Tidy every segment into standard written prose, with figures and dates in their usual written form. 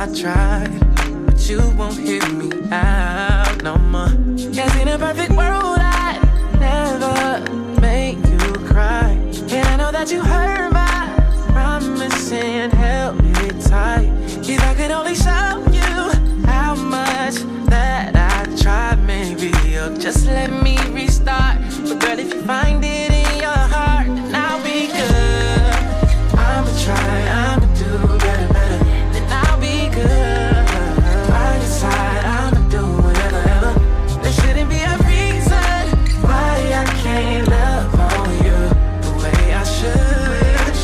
I tried, but you won't hear me out no more. Cause in a perfect world I'd never make you cry. And I know that you heard my promise and held it tight. If I could only show you how much that I tried, maybe you'll just let me restart. But girl, if you find it in your heart, then I'll be good. I'ma try, I'ma do better, better. Then I'll be good. By your side, I'ma do whatever. There shouldn't be a reason why I can't love on you the way I should.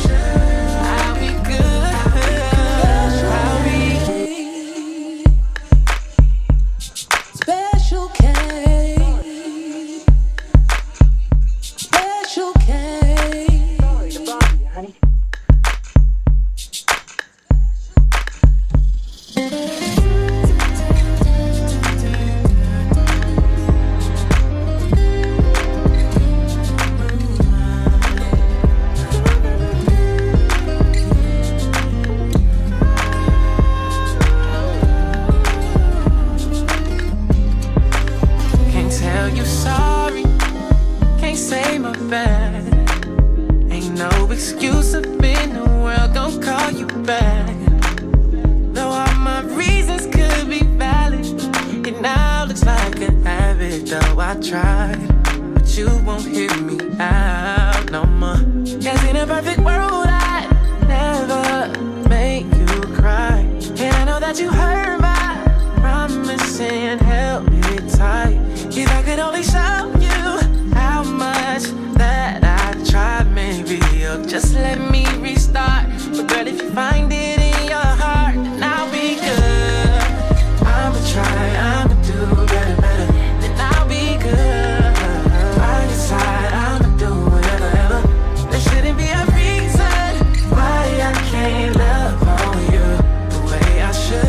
I'll be good. I'll be Special K. Special K. Honey. Can't tell you sorry, can't say my bad. Ain't no excuse up in the world, gon' call you back. Though all my reasons could be valid, it now looks like a habit. Though I tried, but you won't hear me out no more. Cause in a perfect world I'd never make you cry. And I know that you heard my promise and held it tight. If I could only show you how much that I tried, maybe you'll just let me restart. But girl, if you find it in your heart, then I'll be good. I'ma try, I'ma do better, better. Then I'll be good. By your side, I'ma do whatever. There shouldn't be a reason why I can't love on you the way I should.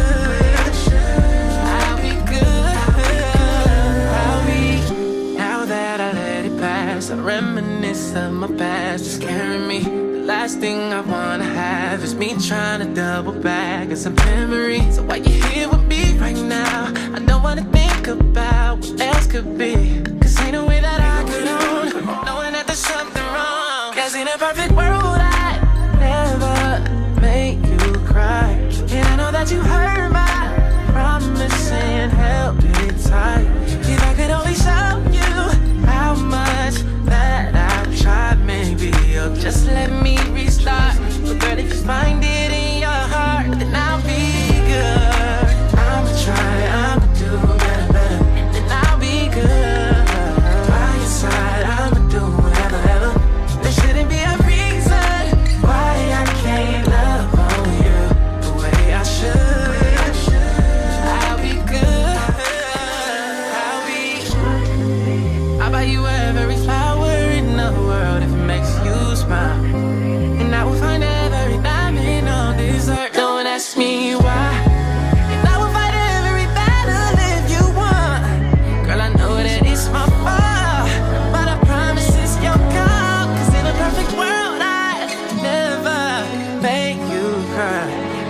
I'll be good. I'll be. Now that I let it pass, I reminisce of my past. It's scaring me. The last thing I wanna have is me trying to double back. It's a memory. So why you here with me right now? I don't wanna think about what else could be. Cause ain't no way that I could own knowing that there's something wrong. Cause in a perfect world I'd never make you cry. And I know that you heard my promise and held it tight. If I could only show you how much that I tried, maybe you'll just let me restart. But girl, if you find it in your heart, then I'll be good. I'ma try, I'ma do better, better. Then I'll be good. By your side, I'ma do whatever. There shouldn't be a reason why I can't love on you the way I should. I'll be good. I'll be. I'll buy you every flower in the world if it makes you smile. And I will find every diamond on this earth. Don't ask me why. And I will fight every battle if you want. Girl, I know that it's my fault, but I promise it's your call. Cause in a perfect world I'd never make you cry.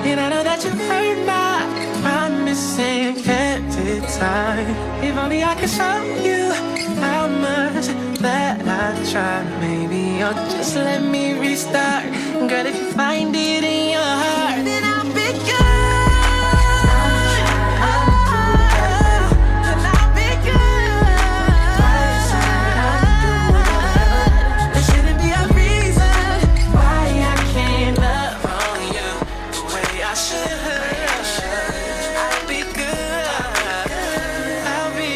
And I know that you heard my promise and kept it tight. If only I could show you how much that I tried, maybe you'll just let me restart. Girl, if you find it in your heart, then I'll be good. Then I'll be good. There shouldn't be a reason why I can't love on you the way I should. I'll be good. I'll be. 'Cause in a perfect world I'd never make you cry. And I know that you heard my promise and held it tight. If I could only show you how much that I tried, maybe you'll just let me restart. But girl, if you find it in your heart, then I'll be good. I'ma try, I'ma do better, better. Then I'll be good. By your side, I'ma do whatever. There shouldn't be a reason why I can't love on you the way I should. I'll be good. I'll be.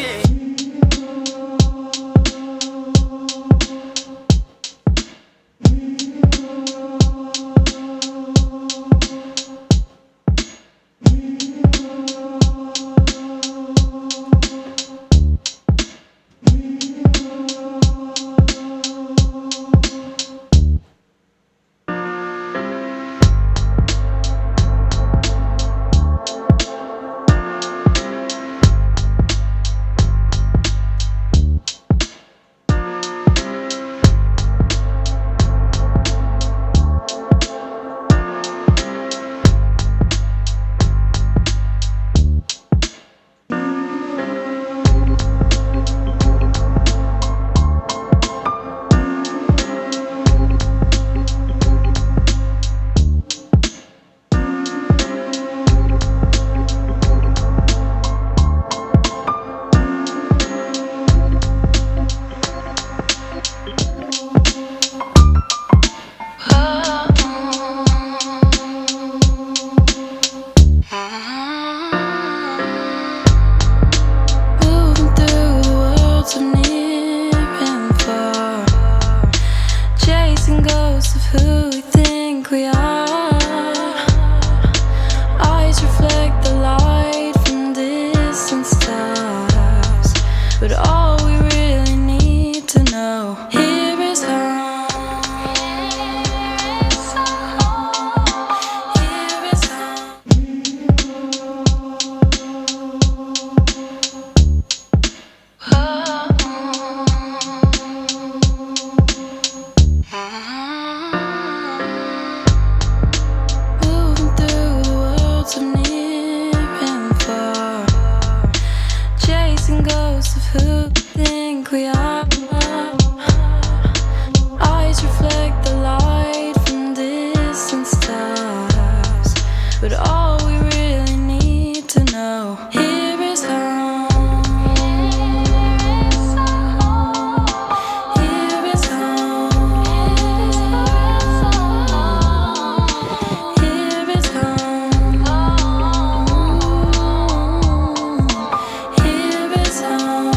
ghosts of who we think we are. Eyes reflect the light from distant stars, but all we really need to know here is home. Who think we are? Eyes reflect the light from distant stars, but all we really need to know here is home. Here is home. Here is home. Here is home.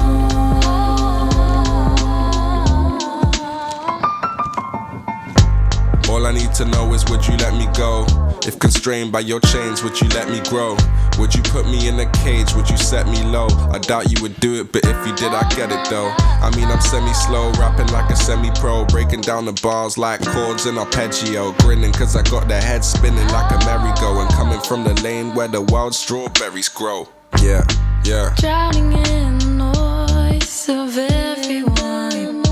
All I need to know is would you let me go? If constrained by your chains, would you let me grow? Would you put me in a cage? Would you set me low? I doubt you would do it, but if you did, I get it though. I mean, I'm semi-slow, rapping like a semi-pro, breaking down the bars like chords in arpeggio, grinning cause I got the head spinning like a merry-go, and coming from the lane where the wild strawberries grow. Yeah, yeah. Drowning in the noise of everyone,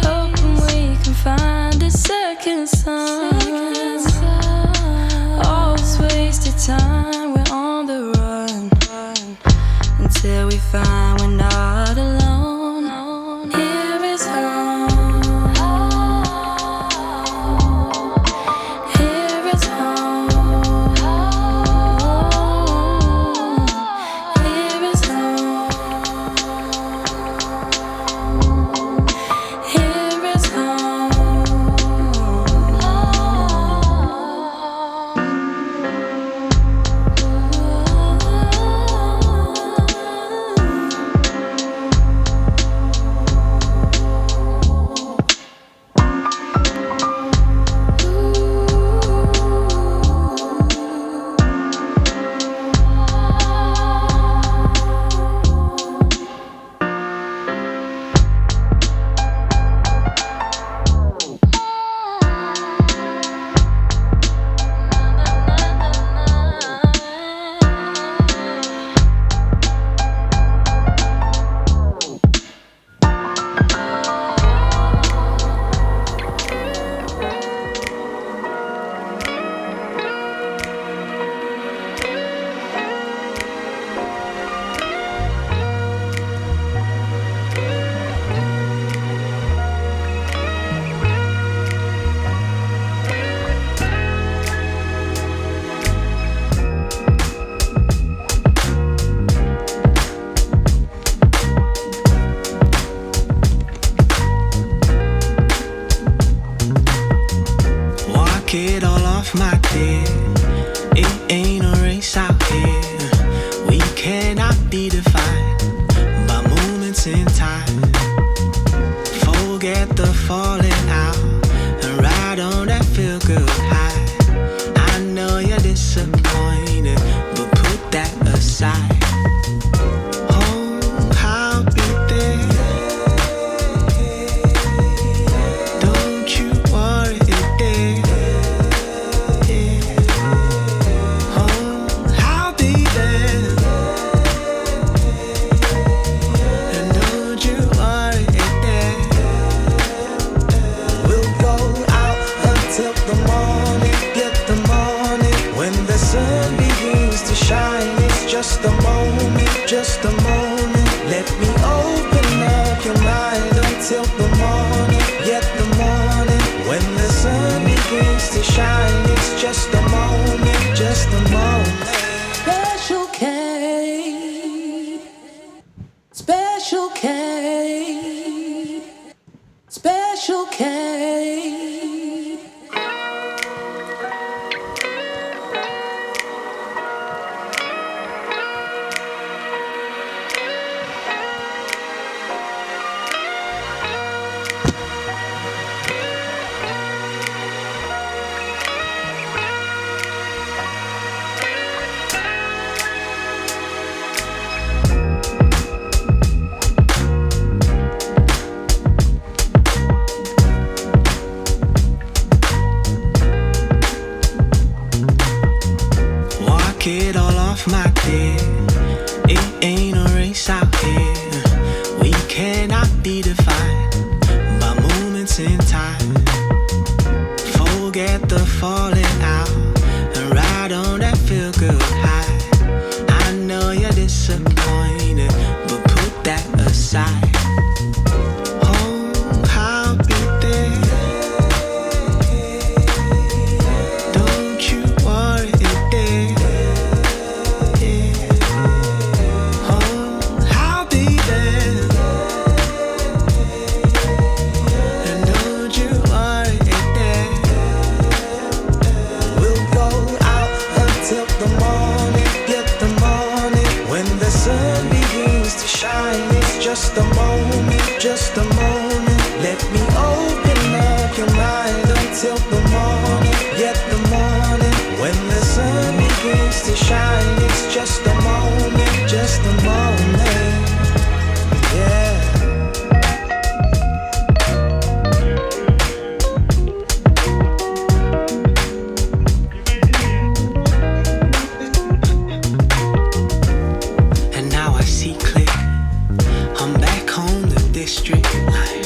hoping we can find a second sun. All this wasted time, we're on the run until we find we're not alone. Here is home. Here is home. Here is home. Here is home. It all off my dear. It ain't a race out here. We cannot be defined by moments in time. Forget the falling out and ride on that feel good high. I know you're disappointed, but put that aside. Oh, I'll be there. Don't you worry, there. Just a moment, just a moment. Let me open up your mind until the morning, yet the morning. When the sun begins to shine, it's just a moment, just a moment. Special K, Special K, Special K. dear. It ain't a race out here. We cannot be defined by moments in time. Forget the falling out and ride on that feel good high. I know you're disappointed, but put that aside. Just a moment, just a moment. Let me open up your mind until the morning, yet the morning. When the sun begins to shine, it's just a moment, just a moment. Yeah. And now I see clear. I'm back on the district line.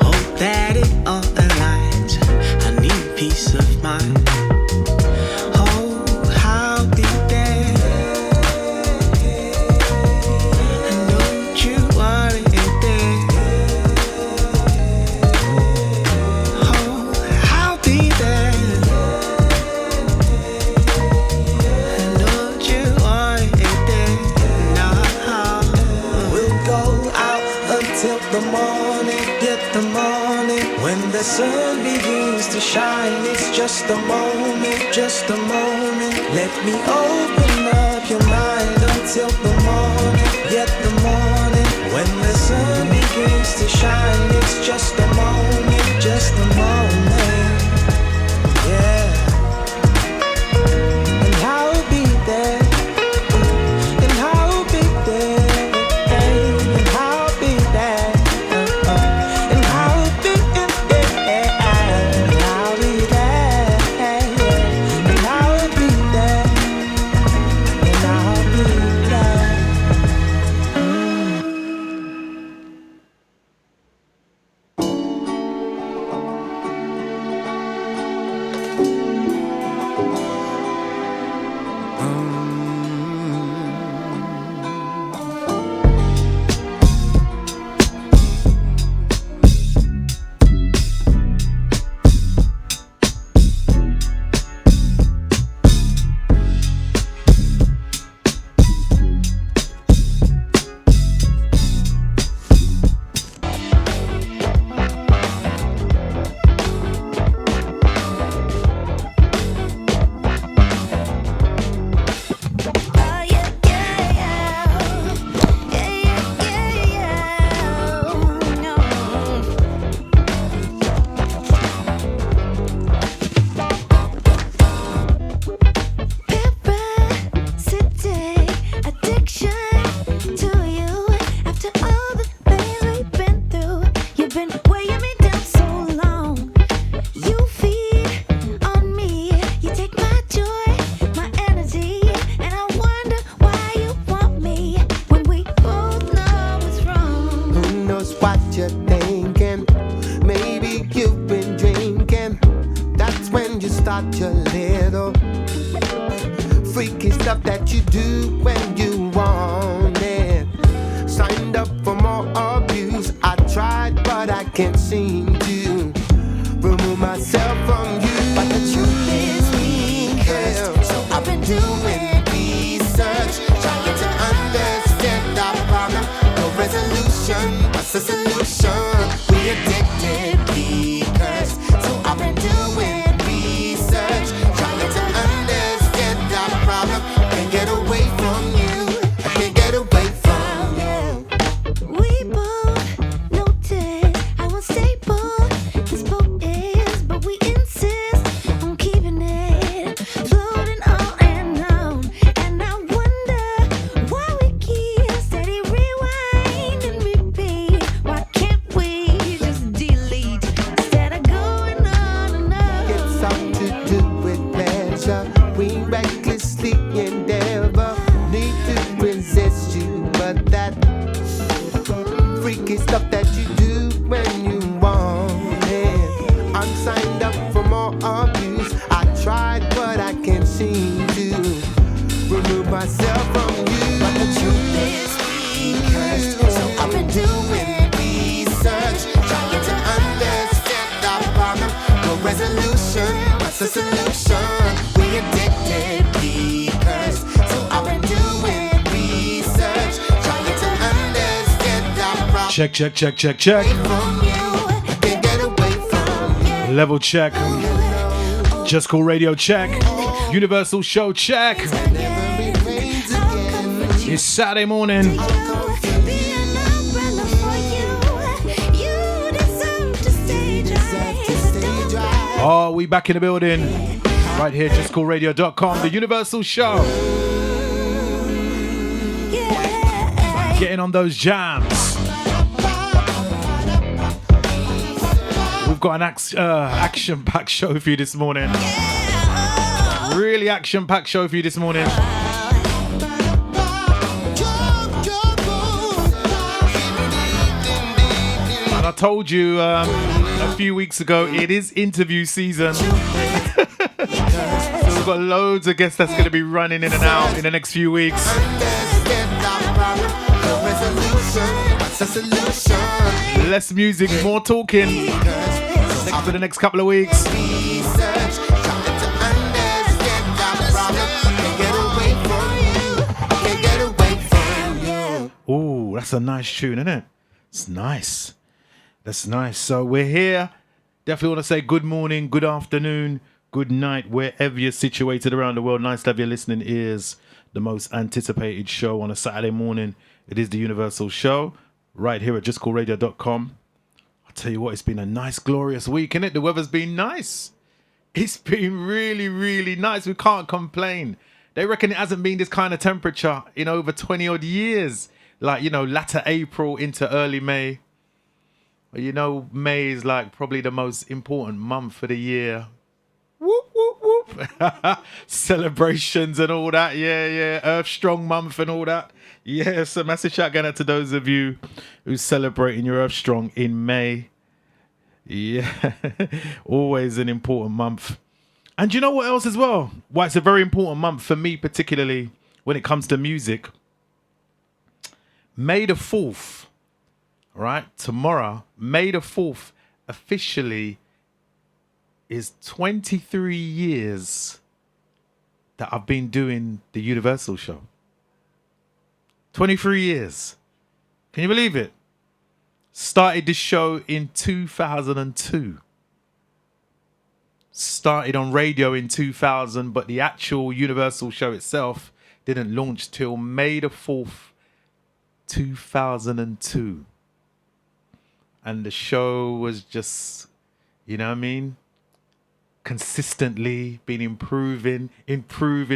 Hope that it all aligns. I need peace of mind. Oh, I'll be there. And don't you worry there. Oh, I'll be there. And don't you worry there. No. We'll go out until the morning, get the morning. When the sun begins to shine, it's just a moment, just a moment. Let me open up your mind until the morning, get the morning. When the sun begins to shine, it's just a moment, just a moment. Yeah. And I'll be there. And I'll be there. And I'll be there. And I'll be there. And I'll be there. And I'll be there. And I'll be there. start your little freaky stuff that you do when you want it. Signed up for more abuse. I tried, but I can't seem to remove myself from you. But the truth is me cursed, so I've been doing research, trying to understand our problem. No resolution, what's the solution? We addicted, we cursed, so I've been doing research, trying to understand our problem. Can't get away from you, I can't get away from you. We both notice how unstable this boat is, but we insist on keeping it floating on and on. And I wonder why we keep steady rewind and repeat. Why more abuse. I tried, but I can't seem to remove myself from you. But the truth is we cursed, so I've been doing research, trying to understand our problem. No resolution, what's the solution? We addicted, we cursed, so I've been doing research, trying to understand our problem. Check. Level check. Just Cool Radio check. Universal Show check. It's Saturday morning. Oh, we back in the building. Right here, JUSCOOLRADIO.com, the Universal Show. Getting on those jams. We've got an action-packed show for you this morning. Really action-packed show for you this morning. And I told you a few weeks ago, it is interview season. So we've got loads of guests that's going to be running in and out in the next few weeks. Less music, more talking for the next couple of weeks. Oh, that's a nice tune, isn't it? It's nice. That's nice. So we're here. Definitely want to say good morning, good afternoon, good night, wherever you're situated around the world. Nice to have your listening ears. The most anticipated show on a Saturday morning. It is the Universal Show, right here at JUSCOOLRADIO.com. I'll tell you what, it's been a nice, glorious week, innit? The weather's been nice. It's been really, really nice. We can't complain. They reckon it hasn't been this kind of temperature in over 20 odd years. Like, you know, latter April into early May. You know, May is like probably the most important month of the year. Whoop, whoop, whoop. Celebrations and all that. Yeah. Earth Strong month and all that. Yeah, so massive shout out to those of you who's celebrating your Earth Strong in May. Yeah, always an important month. And you know what else as well? Why it's a very important month for me, particularly when it comes to music. May the 4th, right? Tomorrow, May the 4th, officially is 23 years that I've been doing the Universal Show. 23 years. Can you believe it? Started this show in 2002. Started on radio in 2000, but the actual Universal Show itself didn't launch till May the 4th, 2002. And the show was just, you know what I mean? Consistently been improving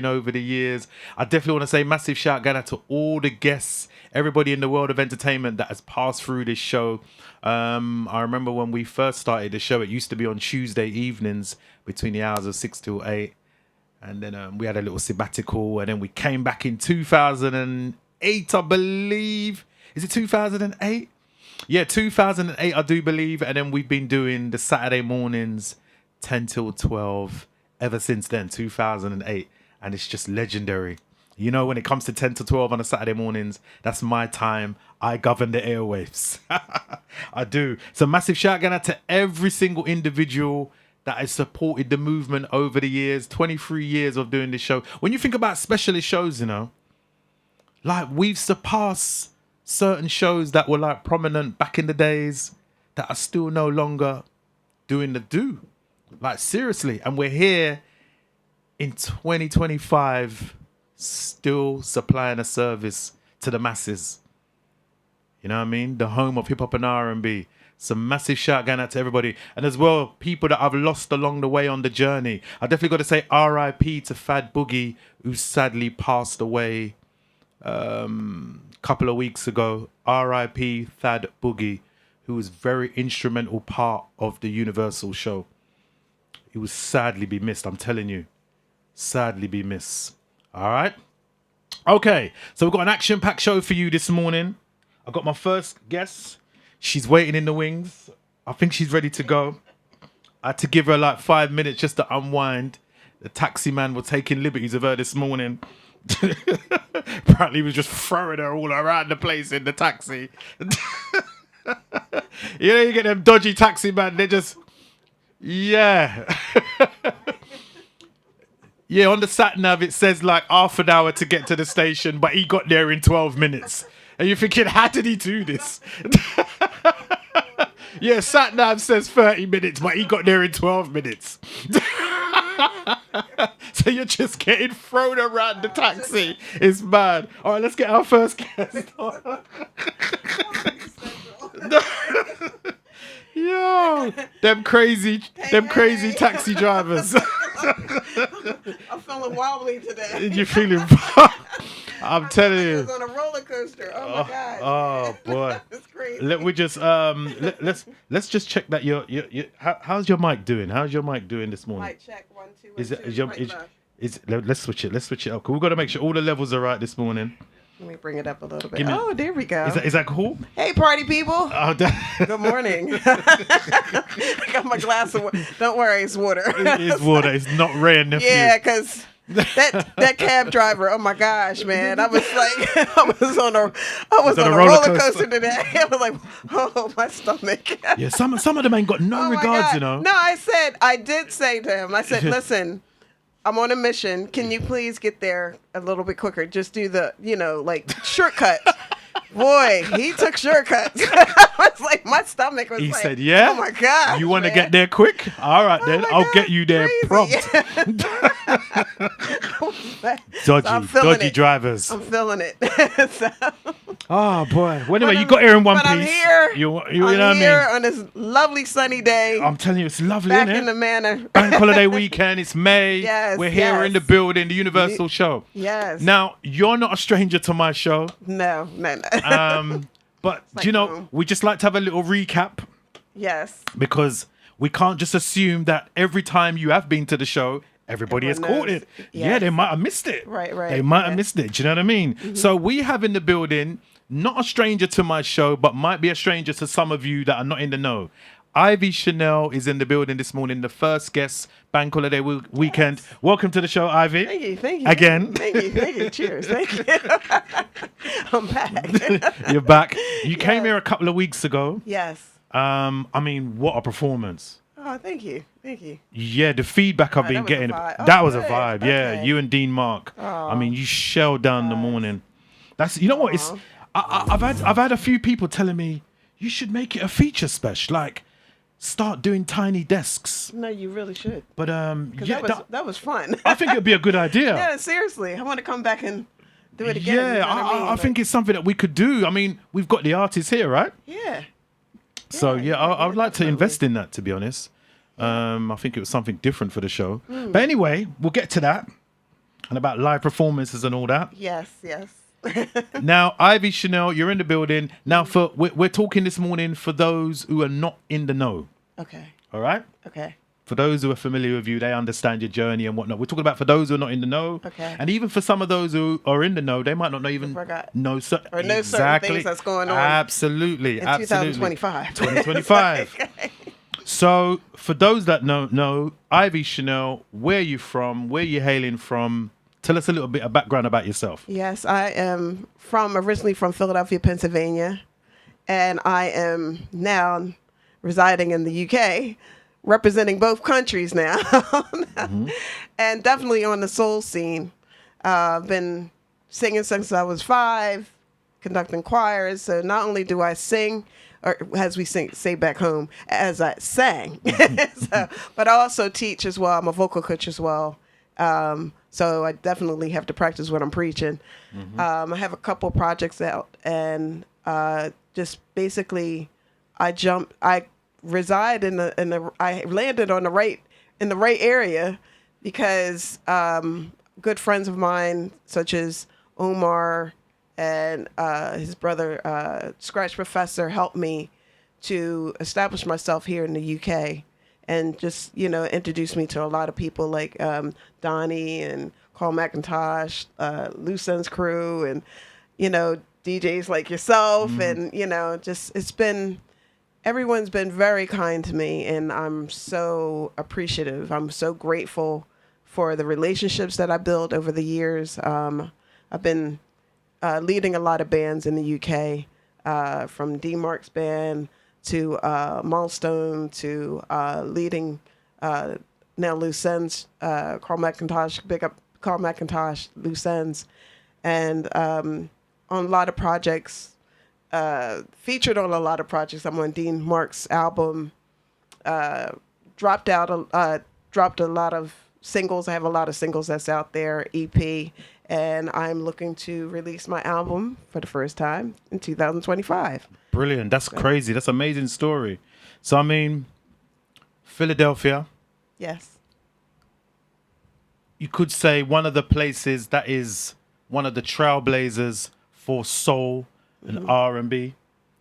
over the years. I definitely want to say massive shout out to all the guests, everybody in the world of entertainment that has passed through this show. I remember when we first started the show, it used to be on Tuesday evenings between the hours of 6 till 8. And then we had a little sabbatical, and then we came back in 2008, I believe. Is it 2008? Yeah, 2008, I do believe. And then we've been doing the Saturday mornings 10 till 12 ever since then, 2008, and it's just legendary. You know, when it comes to 10 to 12 on a Saturday mornings, that's my time. I govern the airwaves. I do. So massive shout out to every single individual that has supported the movement over the years. 23 years of doing this show. When you think about specialist shows, you know, like we've surpassed certain shows that were like prominent back in the days that are still no longer doing the do. Like seriously, and we're here in 2025 still supplying a service to the masses. You know what I mean? The home of hip hop and R&B. Some massive shout out to everybody, and as well people that I've lost along the way on the journey. I definitely got to say R.I.P. to Fad Boogie, who sadly passed away a couple of weeks ago. R.I.P. Fad Boogie, who was very instrumental part of the Universal Show. He will sadly be missed, I'm telling you. Sadly be missed. All right? Okay, so we've got an action-packed show for you this morning. I've got my first guest. She's waiting in the wings. I think she's ready to go. I had to give her like 5 minutes just to unwind. The taxi man was taking liberties of her this morning. Apparently he was just throwing her all around the place in the taxi. You know, you get them dodgy taxi man, they just, yeah. Yeah, on the sat nav it says like half an hour to get to the station, but he got there in 12 minutes. And you're thinking, how did he do this? Yeah, sat nav says 30 minutes, but he got there in 12 minutes. So you're just getting thrown around the taxi. It's bad. All right, let's get our first guest. Yo, them crazy taxi drivers. I'm feeling wobbly today. You're feeling. I'm telling I you. was on a roller coaster. Oh my god. Oh boy. It's crazy. Let we just let's just check that your how's your mic doing? How's your mic doing this morning? Mic check 1 2 1 Is it 2. is your Right is, left. is let's switch it up. We've got to make sure all the levels are right this morning. Let me bring it up a little bit. Give me- Oh, there we go. Is that cool? Hey, party people. Oh, Good morning. I got my glass of water. Don't worry, it's water. it is water. It's not rain, nephew. Yeah, because that cab driver, oh my gosh, man. I was like, I was on a roller coaster today. I was like, oh, my stomach. Yeah, some of them ain't got no Oh my regards, God. you know. No, I did say to him, I said, listen, I'm on a mission. Can you please get there a little bit quicker? Just do the, like shortcut. Boy, he took shortcuts. I was like, my stomach was He like, said, yeah. Oh my God. You want to get there quick? All right, then. my I'll God, get you there crazy. prompt. So I'm feeling dodgy it. drivers. I'm feeling it. So, Oh, boy. Well, anyway, but you got here in one but piece. I'm here. You know I'm what I mean? here on this lovely sunny day. I'm telling you, it's lovely, back isn't in the it? manor. Bank holiday weekend. It's May. Yes, We're here. We're in the yes. building, the Universal show. Yes. Now, you're not a stranger to my show. No. But, like do you know, home. we just like to have a little recap Yes. because we can't just assume that every time you have been to the show, everybody has Everyone caught knows. it. Yes. Yeah, they might have missed it. Right. They might have Yeah. missed it. Do you know what I mean? So we have in the building, not a stranger to my show, but might be a stranger to some of you that are not in the know. Ivy Chanel is in the building this morning, the first guest, Bank Holiday Weekend. Welcome to the show, Ivy. Thank you. Again. Thank you. Cheers. Thank you. I'm back. You're back. You came here a couple of weeks ago. Yes. I mean, what a performance. Oh, thank you. Yeah, the feedback I've been that was a getting, vibe. Oh, that was a good. vibe. Yeah, Okay. you and Dean Mark. I mean, you shelled down the morning. That's what it's. I've had a few people telling me you should make it a feature special, like start doing tiny desks. No, you really should. But Because that was fun. I think it'd be a good idea. Yeah, seriously. I want to come back and do it again. Yeah, you know what I mean? I think it's something that we could do. I mean, we've got the artists here, right? Yeah. So I would like to invest in that, to be honest. I think it was something different for the show. But anyway, we'll get to that and about live performances and all that. Yes. Now, Ivy Chanel, you're in the building. Now, we're talking this morning for those who are not in the know. Okay. All right? For those who are familiar with you, they understand your journey and whatnot. We're talking about for those who are not in the know. Okay. And even for some of those who are in the know, they might not know even Forgot. know Or know certain things that's going on Absolutely. in Absolutely. 2025. 2025. Okay. So, for those that don't know, Ivy Chanel, where are you from? Where are you hailing from? Tell us a little bit of background about yourself. Yes, I am originally from Philadelphia, Pennsylvania, and I am now residing in the UK, representing both countries now, and definitely on the soul scene. I've been singing since I was 5, conducting choirs. So not only do I sing, or as we say back home, as I sang, but I also teach as well. I'm a vocal coach as well. So I definitely have to practice what I'm preaching. I have a couple projects out, and just basically, I reside in the. I landed on the right area because good friends of mine, such as Omar and his brother Scratch Professor, helped me to establish myself here in the UK. And just, introduced me to a lot of people like Donnie and Carl McIntosh, Loose Ends Crew, and, DJs like yourself. And, just it's been everyone's been very kind to me, and I'm so appreciative. I'm so grateful for the relationships that I built over the years. I've been leading a lot of bands in the UK, from D Mark's band to Milestone to leading now Loose Ends, Carl McIntosh, big up Carl McIntosh, Loose Ends, and on a lot of projects, featured on a lot of projects. I'm on Dean Mark's album, dropped a lot of singles. I have a lot of singles that's out there, EP, and I'm looking to release my album for the first time in 2025. Brilliant. That's crazy. That's an amazing story. So, I mean, Philadelphia, Yes. you could say one of the places that is one of the trailblazers for soul and R&B.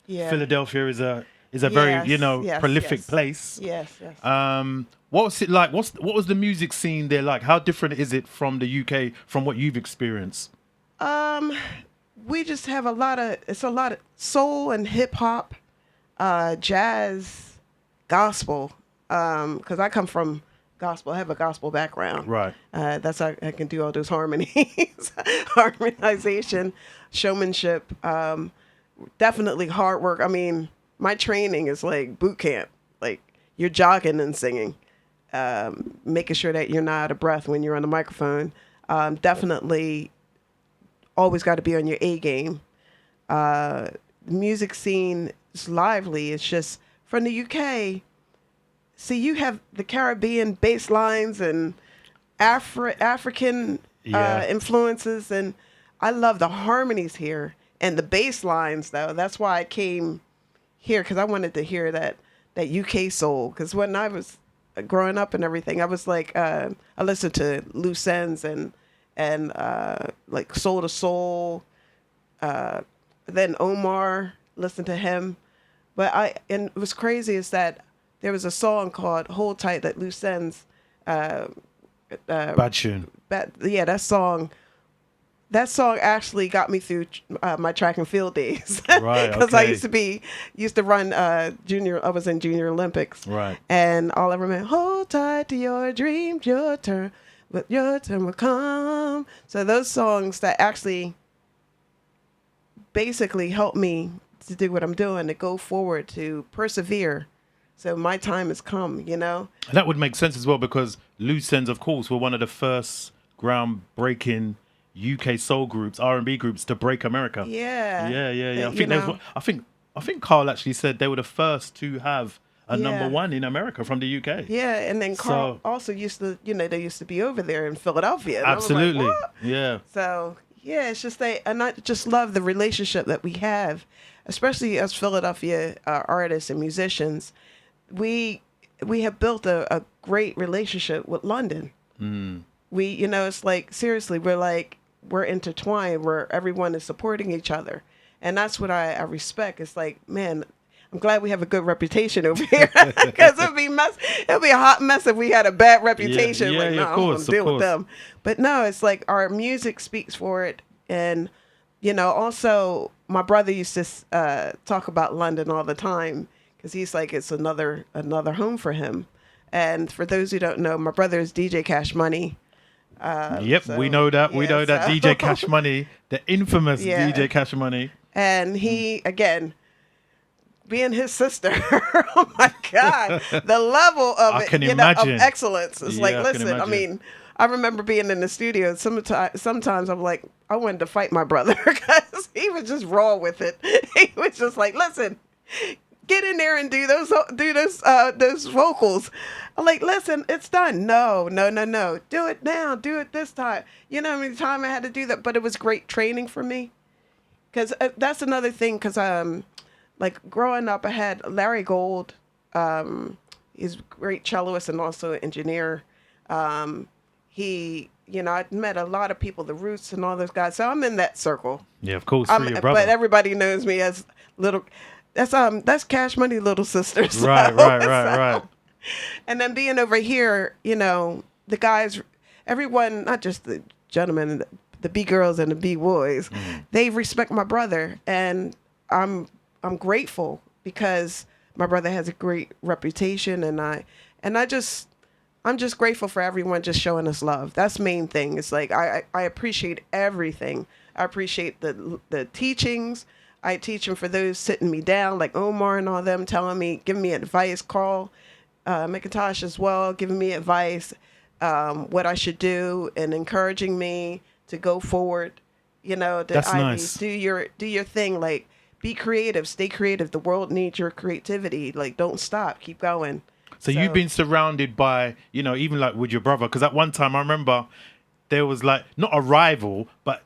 Yeah. Philadelphia is a very, yes, prolific yes. place. Yes. What was it like? What was the music scene there like? How different is it from the UK, from what you've experienced? We just have a lot of soul and hip hop, jazz, gospel. Because I come from gospel, I have a gospel background. Right. That's how I can do all those harmonies, harmonization, showmanship. Definitely hard work. I mean, my training is like boot camp. Like you're jogging and singing, making sure that you're not out of breath when you're on the microphone. Definitely always got to be on your A game. Music scene is lively. It's just from the UK. See, you have the Caribbean bass lines and African influences, and I love the harmonies here and the bass lines. Though that's why I came here, because I wanted to hear that UK soul. Because when I was growing up and everything, I was like, I listened to Loose Ends and like Soul to Soul. Then Omar, listened to him, and it was crazy is that there was a song called "Hold Tight" that Loose Ends. Bad tune. That song actually got me through my track and field days. Right. Because I Okay. used to run junior. I was in Junior Olympics. Right. And all I remember, hold tight to your dreams, your turn, but your turn will come. So those songs that actually basically helped me to do what I'm doing, to go forward, to persevere. So my time has come, And that would make sense as well, because Loose Ends, of course, were one of the first groundbreaking UK soul groups, R&B groups to break America. Yeah. Yeah. I think Carl actually said they were the first to have a number one in America from the UK. Yeah, and then Carl also used to, they used to be over there in Philadelphia. And Absolutely. I was like, what? Yeah. So yeah, it's just and I just love the relationship that we have, especially as Philadelphia artists and musicians. We have built a great relationship with London. We, it's like, seriously, we're intertwined, where everyone is supporting each other. And that's what I respect. It's like, man, I'm glad we have a good reputation over here, because it'd be a hot mess if we had a bad reputation. Yeah, like, no, of I'm course, gonna deal of with them. But no, it's like our music speaks for it. And, also my brother used to talk about London all the time, because he's like, it's another home for him. And for those who don't know, my brother is DJ Cash Money. We know that. We know that DJ Cash Money, the infamous DJ Cash Money. And he, again, being his sister, oh my God, the level of of excellence is like, listen, I mean, I remember being in the studio. Sometimes I'm like, I wanted to fight my brother, because he was just raw with it. He was just like, listen, get in there and do those vocals. I'm like, listen, it's done. No. Do it now. Do it this time. You know how many times I had to do that? But it was great training for me. Because that's another thing. Because like growing up, I had Larry Gold. He's a great celloist and also an engineer. He, I met a lot of people, the Roots and all those guys. So I'm in that circle. Yeah, of course, for your brother. But everybody knows me as little. That's Cash Money little sister. So, Right. And then being over here, the guys, everyone, not just the gentlemen, the B girls and the B boys, they respect my brother, and I'm grateful, because my brother has a great reputation, and I'm just grateful for everyone just showing us love. That's the main thing. It's like I appreciate everything. I appreciate the teachings. I teach them for those sitting me down, like Omar and all them, telling me, giving me advice. Carl McIntosh as well, giving me advice, what I should do, and encouraging me to go forward. You know, That's nice. Do your thing. Like, be creative, stay creative. The world needs your creativity. Like, don't stop, keep going. So you've been surrounded by, you know, even like with your brother, because at one time I remember there was like not a rival, but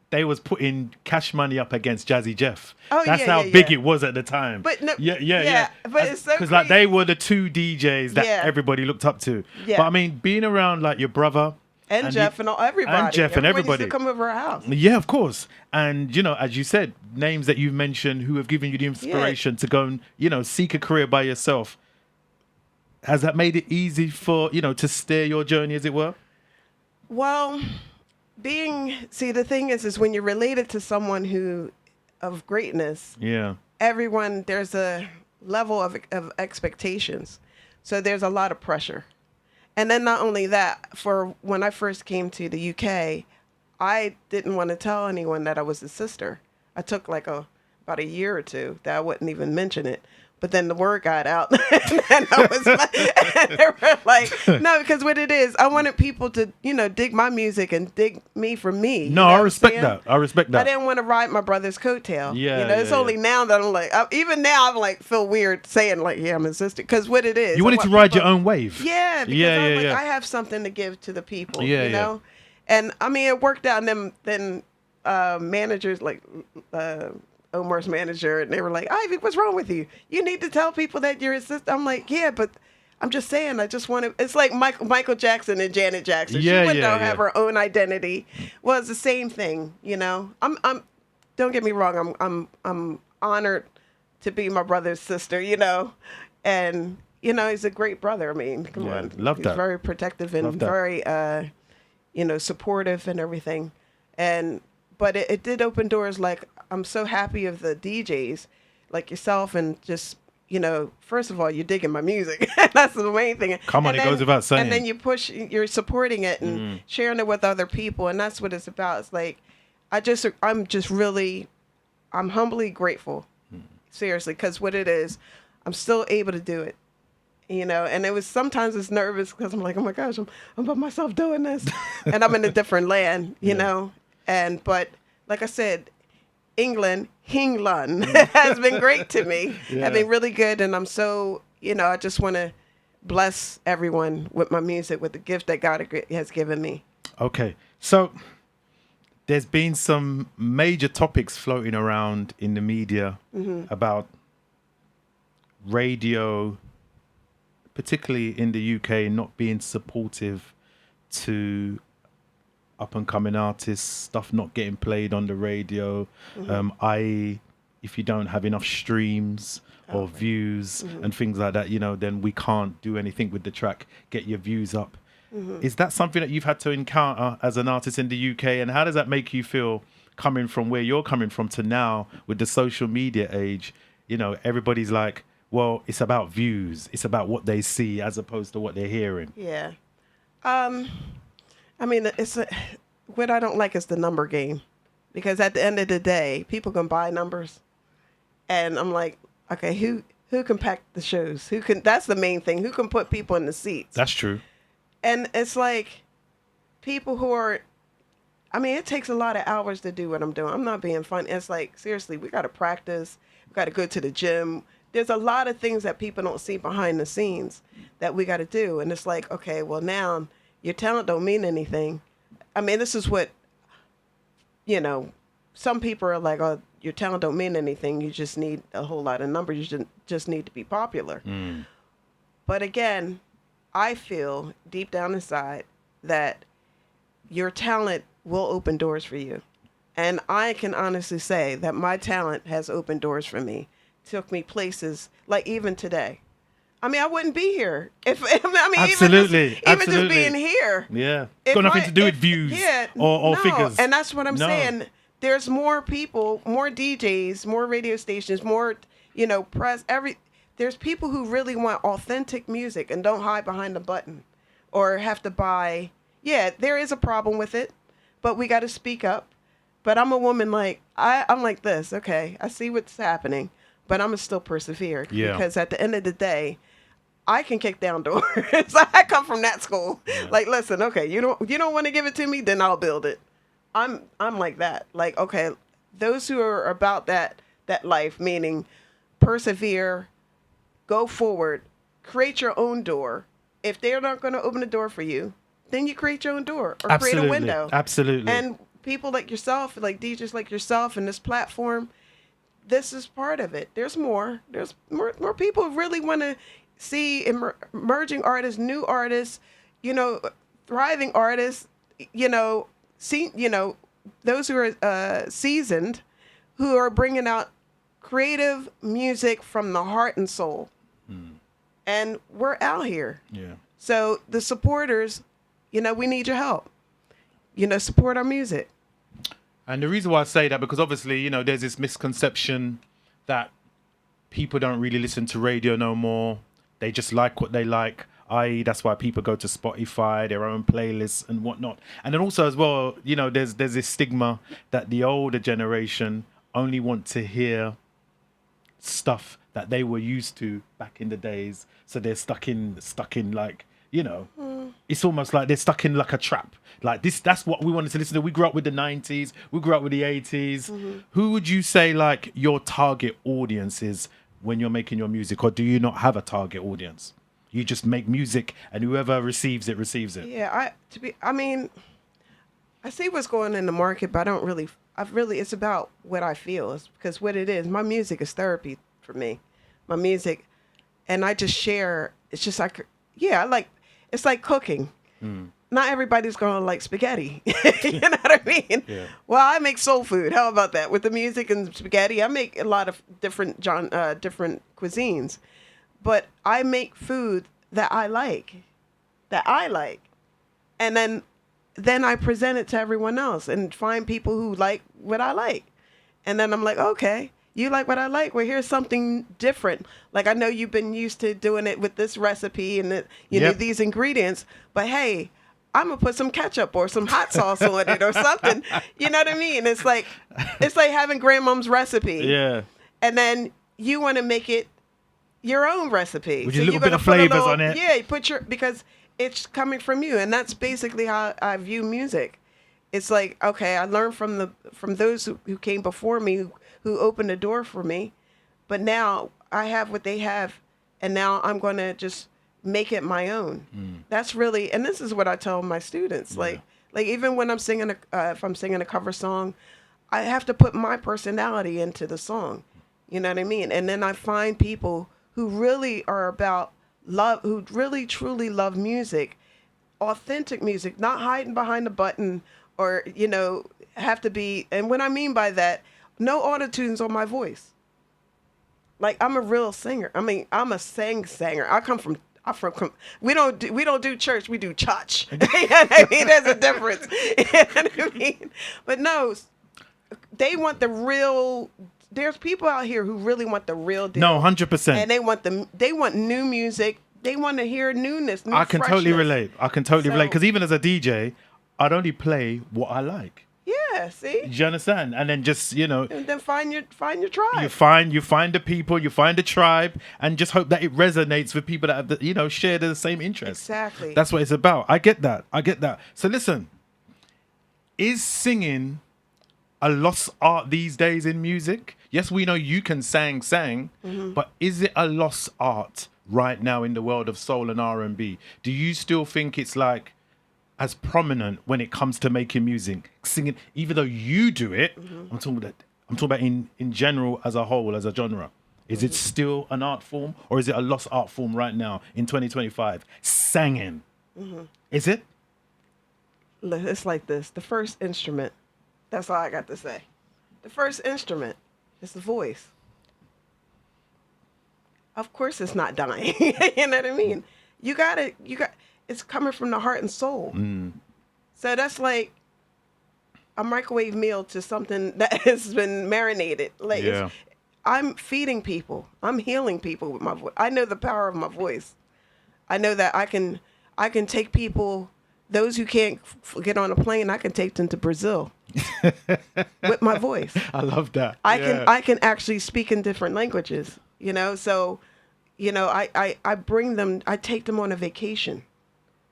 they was putting Cash Money up against Jazzy Jeff. Oh, That's yeah, how yeah, big yeah. it was at the time. But no, yeah. But it's so because like crazy. they were the two DJs that Yeah. everybody looked up to. Yeah. But I mean, being around like your brother and Jeff and everybody. and Jeff and Everybody everybody. used to come over our house. Yeah, of course. And, you know, as you said, names that you've mentioned who have given you the inspiration to go and, you know, seek a career by yourself. Has that made it easy for, you know, to steer your journey, as it were? Well, the thing is when you're related to someone who of greatness, Yeah. everyone, there's a level of expectations. So there's a lot of pressure. And then not only that, for when I first came to the UK, I didn't want to tell anyone that I was a sister. I took like about a year or two that I wouldn't even mention it. But then the word got out, and I was and they were like, no, because what it is, I wanted people to, you know, dig my music and dig me for me. No, I respect that. I respect that. I didn't want to ride my brother's coattail. Yeah, you know, it's yeah, only yeah. now that I'm like, even now I'm like, feel weird saying like, yeah, I'm a sister, because what it is, You wanted to ride your own wave. Yeah, because Yeah, I'm yeah, like, yeah. I have something to give to the people. Yeah, you know, and I mean, it worked out. And then managers like. Omar's manager, and they were like, Ivy, what's wrong with you? You need to tell people that you're a sister. I'm like, yeah, but I'm just saying, I just want to. It's like Michael Jackson and Janet Jackson. Yeah, she wouldn't yeah, have her own identity. Well, it's the same thing, you know. I'm don't get me wrong, I'm honored to be my brother's sister, you know, and you know, he's a great brother. I mean, come on, love that. He's very protective and Love that. very you know, supportive and everything, but it did open doors. Like, I'm so happy of the DJs like yourself, and just, you know, first of all, you're digging my music. That's the main thing. Come on, And it goes without saying. And then you're supporting it and sharing it with other people, and that's what it's about. It's like, I'm humbly grateful, seriously, because what it is, I'm still able to do it. You know, and sometimes it's nervous because I'm like, oh my gosh, I'm by myself doing this, and I'm in a different land, you know. But like I said, England has been great to me. Have been really good, and I'm so, you know, I just want to bless everyone with my music, with the gift that God has given me. Okay, so there's been some major topics floating around in the media about radio, particularly in the UK, not being supportive to up-and-coming artists, stuff not getting played on the radio, i.e., if you don't have enough streams or views and things like that, you know, then we can't do anything with the track, get your views up. Is that something that you've had to encounter as an artist in the UK, and how does that make you feel coming from where you're coming from to now with the social media age? You know, everybody's like, well, it's about views, it's about what they see as opposed to what they're hearing. Yeah. I mean, what I don't like is the number game, because at the end of the day, people can buy numbers, and I'm like, okay, who can pack the shows? That's the main thing. Who can put people in the seats? That's true. And it's like people who are, I mean, it takes a lot of hours to do what I'm doing. I'm not being funny. It's like, seriously, we got to practice. We got to go to the gym. There's a lot of things that people don't see behind the scenes that we got to do. And it's like, okay, well, now your talent don't mean anything. I mean, this is what, you know, some people are like, oh, your talent don't mean anything. You just need a whole lot of numbers. You just need to be popular. But again, I feel deep down inside that your talent will open doors for you. And I can honestly say that my talent has opened doors for me. Took me places, like even today. I mean, I wouldn't be here if I mean, Absolutely. even just being here. Yeah. If Got nothing I- to do if- with views yeah, or no. figures. And that's what I'm No. saying. There's more people, more DJs, more radio stations, more, you know, press, there's people who really want authentic music and don't hide behind the button or have to buy. Yeah, there is a problem with it, but we got to speak up. But I'm a woman like, I'm like this. Okay, I see what's happening, but I'm going to still persevere. Yeah. Because at the end of the day, I can kick down doors. I come from that school. Yeah. Like, listen, okay, you don't want to give it to me, then I'll build it. I'm like that. Like, okay, those who are about that life, meaning persevere, go forward, create your own door. If they're not going to open the door for you, then you create your own door or create a window. Absolutely. And people like yourself, like DJs like yourself and this platform, this is part of it. There's more. There's more people who really want to see emerging artists, new artists, thriving artists, those who are seasoned, who are bringing out creative music from the heart and soul. And we're out here. Yeah. So the supporters, we need your help. Support our music. And the reason why I say that, because obviously, there's this misconception that people don't really listen to radio no more. They just like what they like, i.e. that's why people go to Spotify, their own playlists and whatnot. And then also as well, there's this stigma that the older generation only want to hear stuff that they were used to back in the days. So they're stuck in like, it's almost like they're stuck in like a trap. Like that's what we wanted to listen to. We grew up with the 90s. We grew up with the 80s. Mm-hmm. Who would you say like your target audience is when you're making your music, or do you not have a target audience? You just make music and whoever receives it, receives it. Yeah, I see what's going in the market, but it's about what I feel. It's because what it is, my music is therapy for me. My music, and I just share. It's just like, it's like cooking. Not everybody's going to like spaghetti. You know what I mean? Yeah. Well, I make soul food. How about that? With the music and spaghetti, I make a lot of different cuisines. But I make food that I like. And then I present it to everyone else and find people who like what I like. And then I'm like, okay, you like what I like? Well, here's something different. Like, I know you've been used to doing it with this recipe and these ingredients, but hey, I'm gonna put some ketchup or some hot sauce on it or something. You know what I mean? It's like having grandmom's recipe. Yeah. And then you want to make it your own recipe. With a little bit of flavors on it. Yeah, because it's coming from you, and that's basically how I view music. It's like, okay, I learned from those who came before me, who opened the door for me, but now I have what they have, and now I'm going to just make it my own. That's really, and this is what I tell my students. Yeah. Like even when I'm singing if I'm singing a cover song, I have to put my personality into the song. You know what I mean? And then I find people who really are about love, who really truly love music, authentic music, not hiding behind the button or, have to be. And what I mean by that, no auto-tunes on my voice. Like, I'm a real singer. I mean, I'm a singer. We don't do church, we do church. You know what I mean? There's a difference. You know what I mean? But no, they want the real. There's people out here who really want the real deal. No, 100%. And they want new music. They want to hear newness. I can totally relate. So- because even as a DJ, I'd only play what I like. Yeah, see? Do you understand? And then just, And then find your tribe. you find the people, you find the tribe, and just hope that it resonates with people that have, share the same interests. Exactly. That's what it's about. I get that. So listen, is singing a lost art these days in music? Yes, we know you can sang, but is it a lost art right now in the world of soul and R&B? Do you still think it's like as prominent when it comes to making music, singing, even though you do it? I'm talking about in general, as a whole, as a genre. Is it still an art form, or is it a lost art form right now in 2025? Singing. Is it? It's like this. The first instrument, that's all I got to say. The first instrument is the voice. Of course it's not dying. You know what I mean? It's coming from the heart and soul. So that's like a microwave meal to something that has been marinated. Like, Yeah. I'm feeding people. I'm healing people with my voice. I know the power of my voice. I know that I can take people, those who can't get on a plane, I can take them to Brazil with my voice. I love that. I can actually speak in different languages, so, I bring them, I take them on a vacation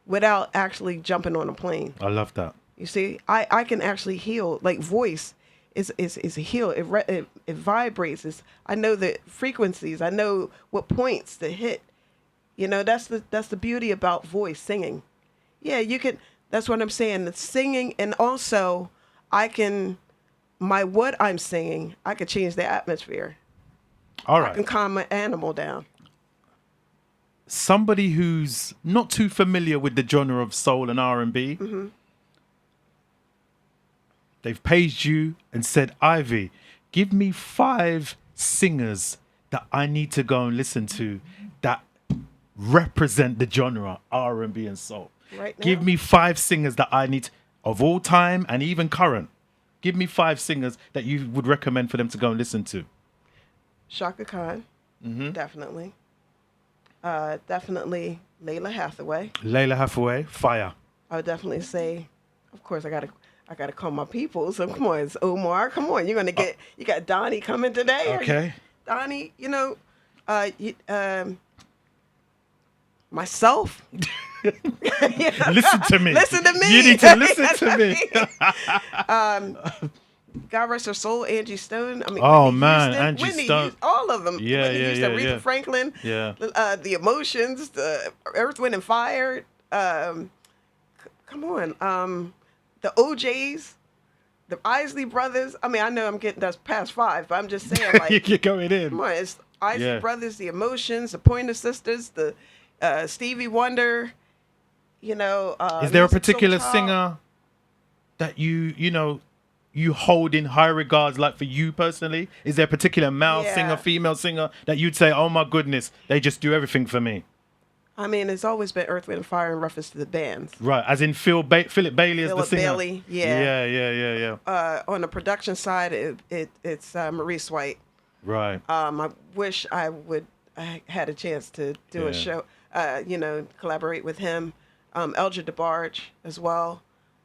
without actually jumping on a plane. I love that. You see, I can actually heal. Like voice is a heal. It vibrates. I know the frequencies. I know what points to hit. That's the beauty about voice, singing. Yeah, you can. That's what I'm saying. The singing, and also what I'm singing, I could change the atmosphere. All right. I can calm an animal down. Somebody who's not too familiar with the genre of soul and R&B, they've paged you and said, Ivy, give me 5 singers that I need to go and listen to that represent the genre R&B and soul. Right now? Give me 5 singers that I need of all time and even current. Give me 5 singers that you would recommend for them to go and listen to. Shaka Khan, definitely. Definitely Layla Hathaway. Layla Hathaway, fire. I would definitely say, of course, I gotta call my people. So come on, it's Omar. Come on, you're gonna get. You got Donnie coming today. Okay. Donnie, myself. Listen to me. Listen to me. You need to listen to me. God rest her soul, Angie Stone. I mean, Oh, Whitney man, Houston, Angie Whitney Stone. Houston, all of them. Yeah, Whitney yeah, Houston, yeah, Aretha yeah. Franklin. Yeah. The Emotions, the Earth, Wind and Fire. Come on. The OJs, the Isley Brothers. I mean, I know I'm getting that's past 5, but I'm just saying, like, You're going in. come on, it's Isley Yeah. Brothers, the Emotions, the Pointer Sisters, the Stevie Wonder. Is there a Musiq particular Soulchild. singer that you hold in high regards, like for you personally? Is there a particular male Yeah. singer, female singer that you'd say, oh my goodness, they just do everything for me? I mean, it's always been Earth, Wind and Fire in reference to the bands. Right, as in Philip Bailey as the Philip singer. Bailey, yeah. Yeah. On the production side, it's Maurice White. Right. I wish I had a chance to do a show, collaborate with him. Eldred DeBarge as well.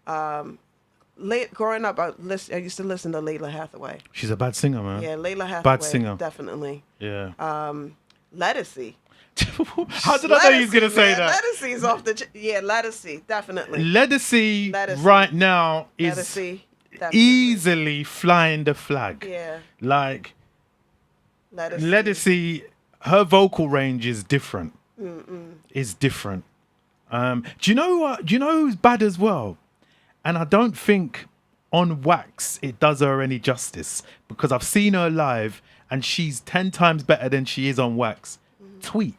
Growing up, I used to listen to Layla Hathaway. She's a bad singer, man. Yeah, Layla Hathaway. Bad singer. Definitely. Yeah. Ledisi. How did I know you was going to say that? Ledisi's off the... Ledisi, definitely. Ledisi Ledisi. right now is Ledisi, definitely. easily flying the flag. Yeah. Like, Ledisi. Ledisi, her vocal range is different. Is different. Do you know what? Do you know who's bad as well? And I don't think on wax it does her any justice, because I've seen her live and she's 10 times better than she is on wax. Tweet.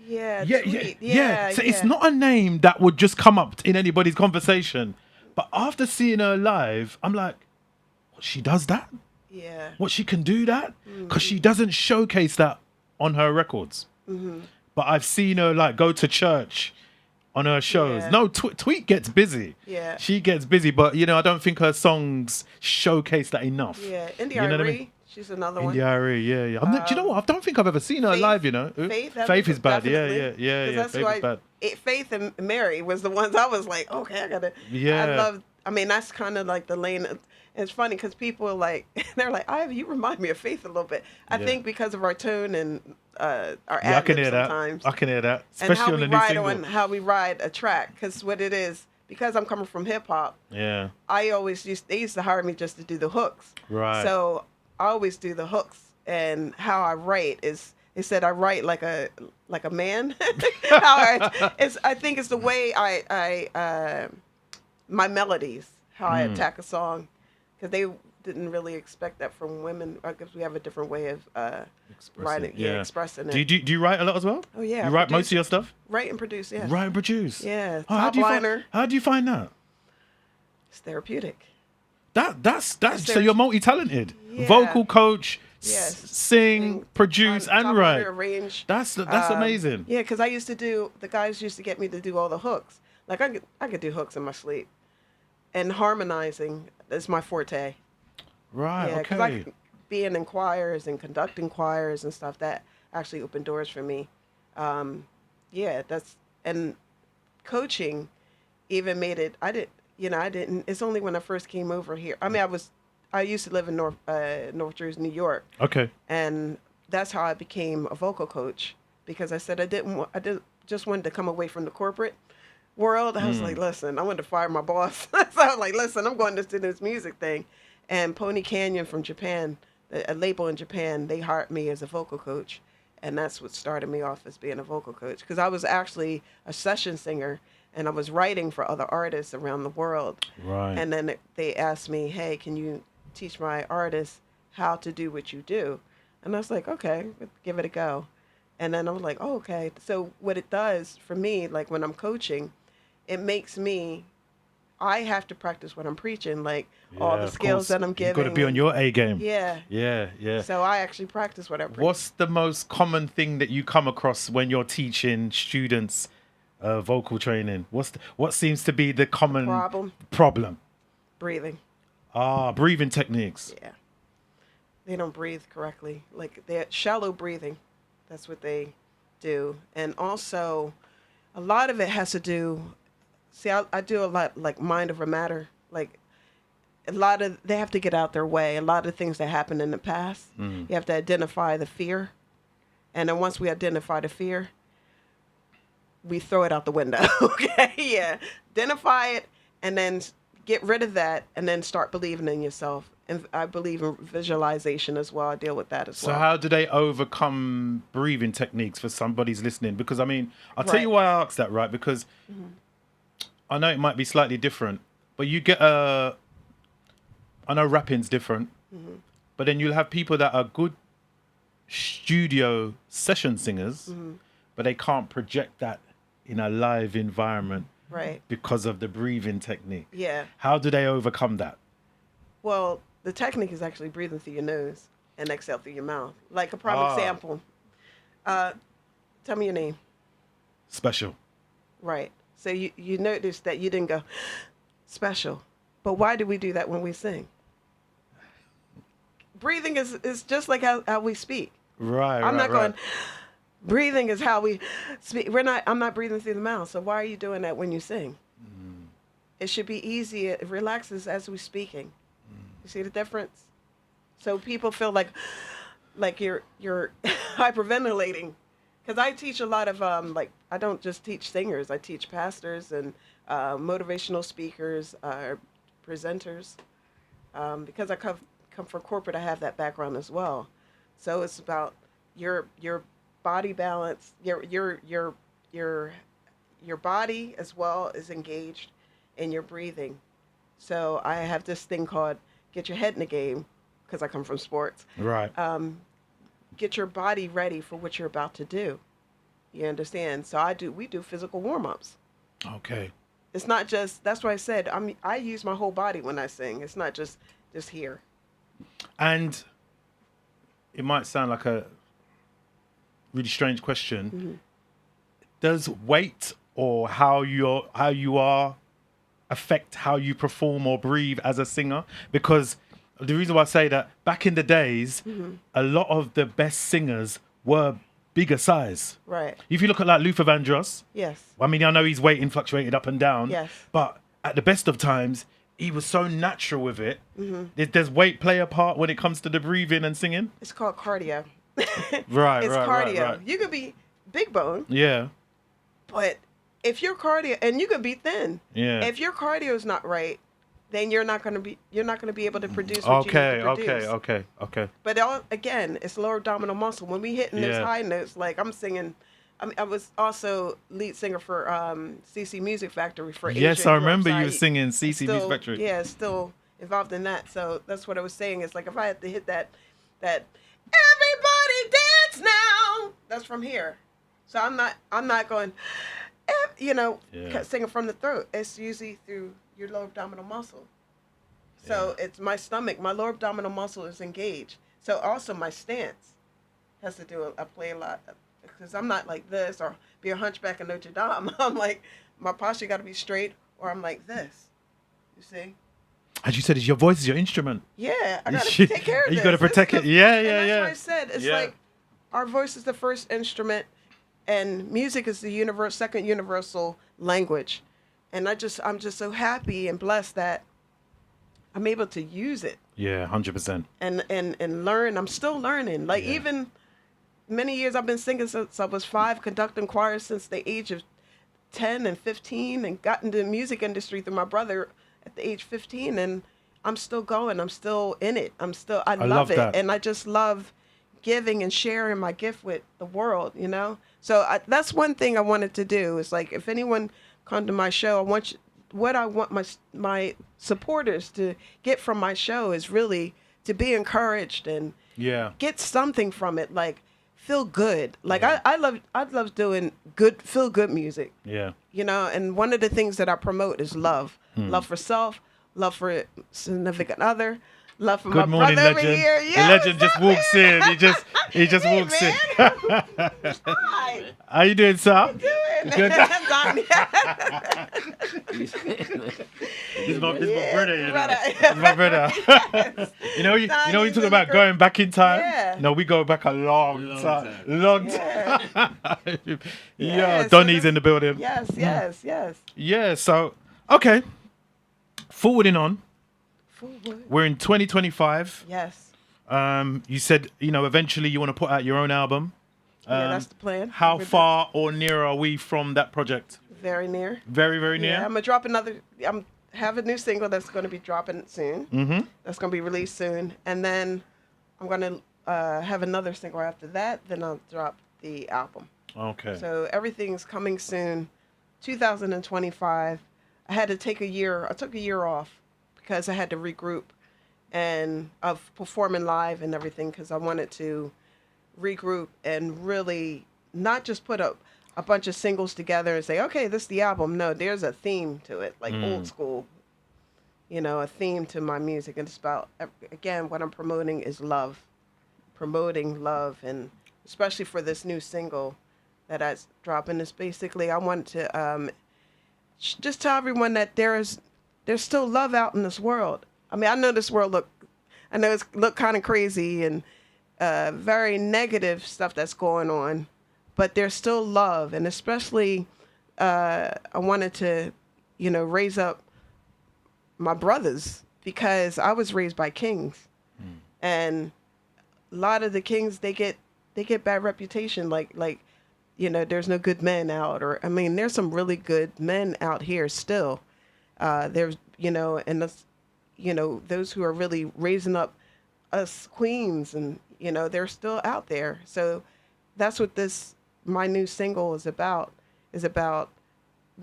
Yeah, Yeah. So yeah. it's not a name that would just come up in anybody's conversation. But after seeing her live, I'm like, what, she does that? Yeah. What, she can do that? Because she doesn't showcase that on her records. But I've seen her like go to church on her shows. Yeah. No, Tweet gets busy. Yeah. She gets busy, but I don't think her songs showcase that enough. Yeah. India You know what I Arie, mean? she's another one. India Arie, yeah. Do you know what? I don't think I've ever seen her Faith- live, Who? Faith is bad. definitely. Yeah. 'Cause that's Faith why is bad. Faith and Mary was the ones I was like, okay, I gotta. Yeah. I mean, that's kind of like the lane. It's funny because people are like, they're like, Ivy, you remind me of Faith a little bit. I Yeah. think because of our tone and our Yeah, I can hear sometimes. that. I can hear that. And Especially how on we the new ride single. how we ride a track, because what it is, because I'm coming from hip hop, Yeah. they used to hire me just to do the hooks. Right. So I always do the hooks, and how I write is, they said I write like a man. I think it's the way I my melodies, how I attack a song, because they didn't really expect that from women, because we have a different way of writing, expressing it. Do you write a lot as well? Oh, yeah, You I write most produce of your stuff? Write and produce, yeah. Write and produce. Yeah, Oh, how top do you liner. how do you find that? It's therapeutic. That's It's so you're multi-talented. Yeah. Vocal coach, Yes. sing, produce, top and write. liner, arrange. That's amazing. Yeah, because I used to the guys used to get me to do all the hooks. Like I could do hooks in my sleep, and harmonizing is my forte. Right. Yeah, Okay. being in choirs and conducting choirs and stuff, that actually opened doors for me. Yeah, and coaching even made it. I didn't. It's only when I first came over here. I mean, I used to live in North Jersey, New York. Okay. And that's how I became a vocal coach, because I said I just wanted to come away from the corporate world. I was like, listen, I wanted to fire my boss. So I was like, listen, I'm going to do this music thing. And Pony Canyon from Japan, a label in Japan, they hired me as a vocal coach. And that's what started me off as being a vocal coach, because I was actually a session singer and I was writing for other artists around the world. Right. And then they asked me, hey, can you teach my artists how to do what you do? And I was like, okay, give it a go. And then I was like, oh, okay. So what it does for me, like when I'm coaching, it makes me, I have to practice what I'm preaching, like all the skills that I'm giving. You've got to be on your A game. Yeah. Yeah. So I actually practice what I preach. What's the most common thing that you come across when you're teaching students vocal training? What seems to be the common problem? Breathing. Breathing techniques. Yeah. They don't breathe correctly. Like, they're shallow breathing. That's what they do. And also, a lot of it has to do, I do a lot like mind over matter. Like, they have to get out their way. A lot of things that happened in the past, you have to identify the fear. And then once we identify the fear, we throw it out the window. Okay, yeah. Identify it and then get rid of that and then start believing in yourself. And I believe in visualization as well. I deal with that as well. So how do they overcome breathing techniques for somebody's listening? Because, I mean, I'll tell you why I asked that, right? Because I know it might be slightly different, but you get I know rapping's different, but then you'll have people that are good studio session singers, but they can't project that in a live environment because of the breathing technique. Yeah. How do they overcome that? Well, the technique is actually breathing through your nose and exhale through your mouth. Like a prime example. Tell me your name. Special. Right. So you notice that you didn't go, Special. But why do we do that when we sing? Breathing is just like how we speak. Right. I'm not going, breathing is how we speak. I'm not breathing through the mouth. So why are you doing that when you sing? It should be easy. It relaxes as we're speaking. You see the difference? So people feel like you're hyperventilating. Because I teach a lot of, I don't just teach singers. I teach pastors and motivational speakers, presenters. Because I come from corporate, I have that background as well. So it's about your body balance, your body as well is engaged in your breathing. So I have this thing called get your head in the game, because I come from sports. Right. Get your body ready for what you're about to do. You understand? So we do physical warm-ups. Okay. It's not just, that's why I said, I use my whole body when I sing. It's not just here. And it might sound like a really strange question. Does weight or how you are affect how you perform or breathe as a singer? Because the reason why I say that, back in the days, a lot of the best singers were bigger size. Right. If you look at like Luther Vandross. Yes. I mean, I know his weight fluctuated up and down. Yes. But at the best of times, he was so natural with it. Does weight play a part when it comes to the breathing and singing? It's called cardio. Right. It's cardio. Right. You could be big bone. Yeah. But if your cardio, and you could be thin. Yeah. If your cardio is not right, then you're not going to be able to produce what you need to produce. Okay. But again, it's lower abdominal muscle. When we hitting those high notes, like I'm singing, I was also lead singer for CC Music Factory for Asia. Yes, I remember you were singing CC Music Factory. Yeah, still involved in that. So that's what I was saying. It's like if I had to hit that everybody dance now, that's from here. So I'm not going, singing from the throat. It's usually through your lower abdominal muscle. So it's my stomach, my lower abdominal muscle is engaged. So also my stance has to do, I play a lot, because I'm not like this or be a hunchback in Notre Dame. I'm like, my posture got to be straight, or I'm like this. You see? As you said, your voice is your instrument. Yeah, I gotta take care of this. You gotta protect it. Yeah, And yeah, that's yeah. what I said. It's Yeah. like our voice is the first instrument, and music is the second universal language. And I'm just so happy and blessed that I'm able to use it Yeah, 100%. and learn. I'm still learning. Like even many years I've been singing since I was 5, conducting choirs since the age of 10 and 15, and got into the music industry through my brother at the age 15, and I'm still going. I'm still in it. I love it. that. And I just love giving and sharing my gift with the world, you know? So that's one thing I wanted to do is like, if anyone come to my show, what I want my supporters to get from my show is really to be encouraged and get something from it. Like, feel good. Like I love doing feel good music. Yeah. You know, and one of the things that I promote is love. Love for self, love for significant other, love for Good my morning, brother legend. over here. The Yeah, legend what's just up, walks man? in. He just Hey, walks man. in. Hi. How you doing, sir? Good. Good. Donnie. This is my brother. You know. brother. This is my brother. you know, you talk about going back in time. Yeah. No, we go back a long time. Long time. Yeah, so Donnie's in the building. Yes. Yeah. So, okay. Forwarding on. Forward. We're in 2025. Yes. You said, eventually you want to put out your own album. Yeah, that's the plan. How far or near are we from that project? Very near. Very, very near. Yeah, I'm gonna drop have a new single that's gonna be dropping soon. Mm-hmm. That's gonna be released soon, and then I'm gonna have another single after that. Then I'll drop the album. Okay. So everything's coming soon. 2025. I had to take a year. I took a year off because I had to regroup and of performing live and everything because I wanted to regroup and really not just put up a bunch of singles together and say, okay, this is the album. No, there's a theme to it, like old school, a theme to my music. And it's about, again, what I'm promoting is love, promoting love. And especially for this new single that I dropping is basically, I want to just tell everyone that there's still love out in this world. I mean, I know this world it's look kind of crazy and very negative stuff that's going on, but there's still love. And especially, I wanted to, raise up my brothers because I was raised by kings, and a lot of the kings they get bad reputation. Like there's no good men out, or I mean, there's some really good men out here still. There's and that's those who are really raising up us queens, and they're still out there. So that's what my new single is about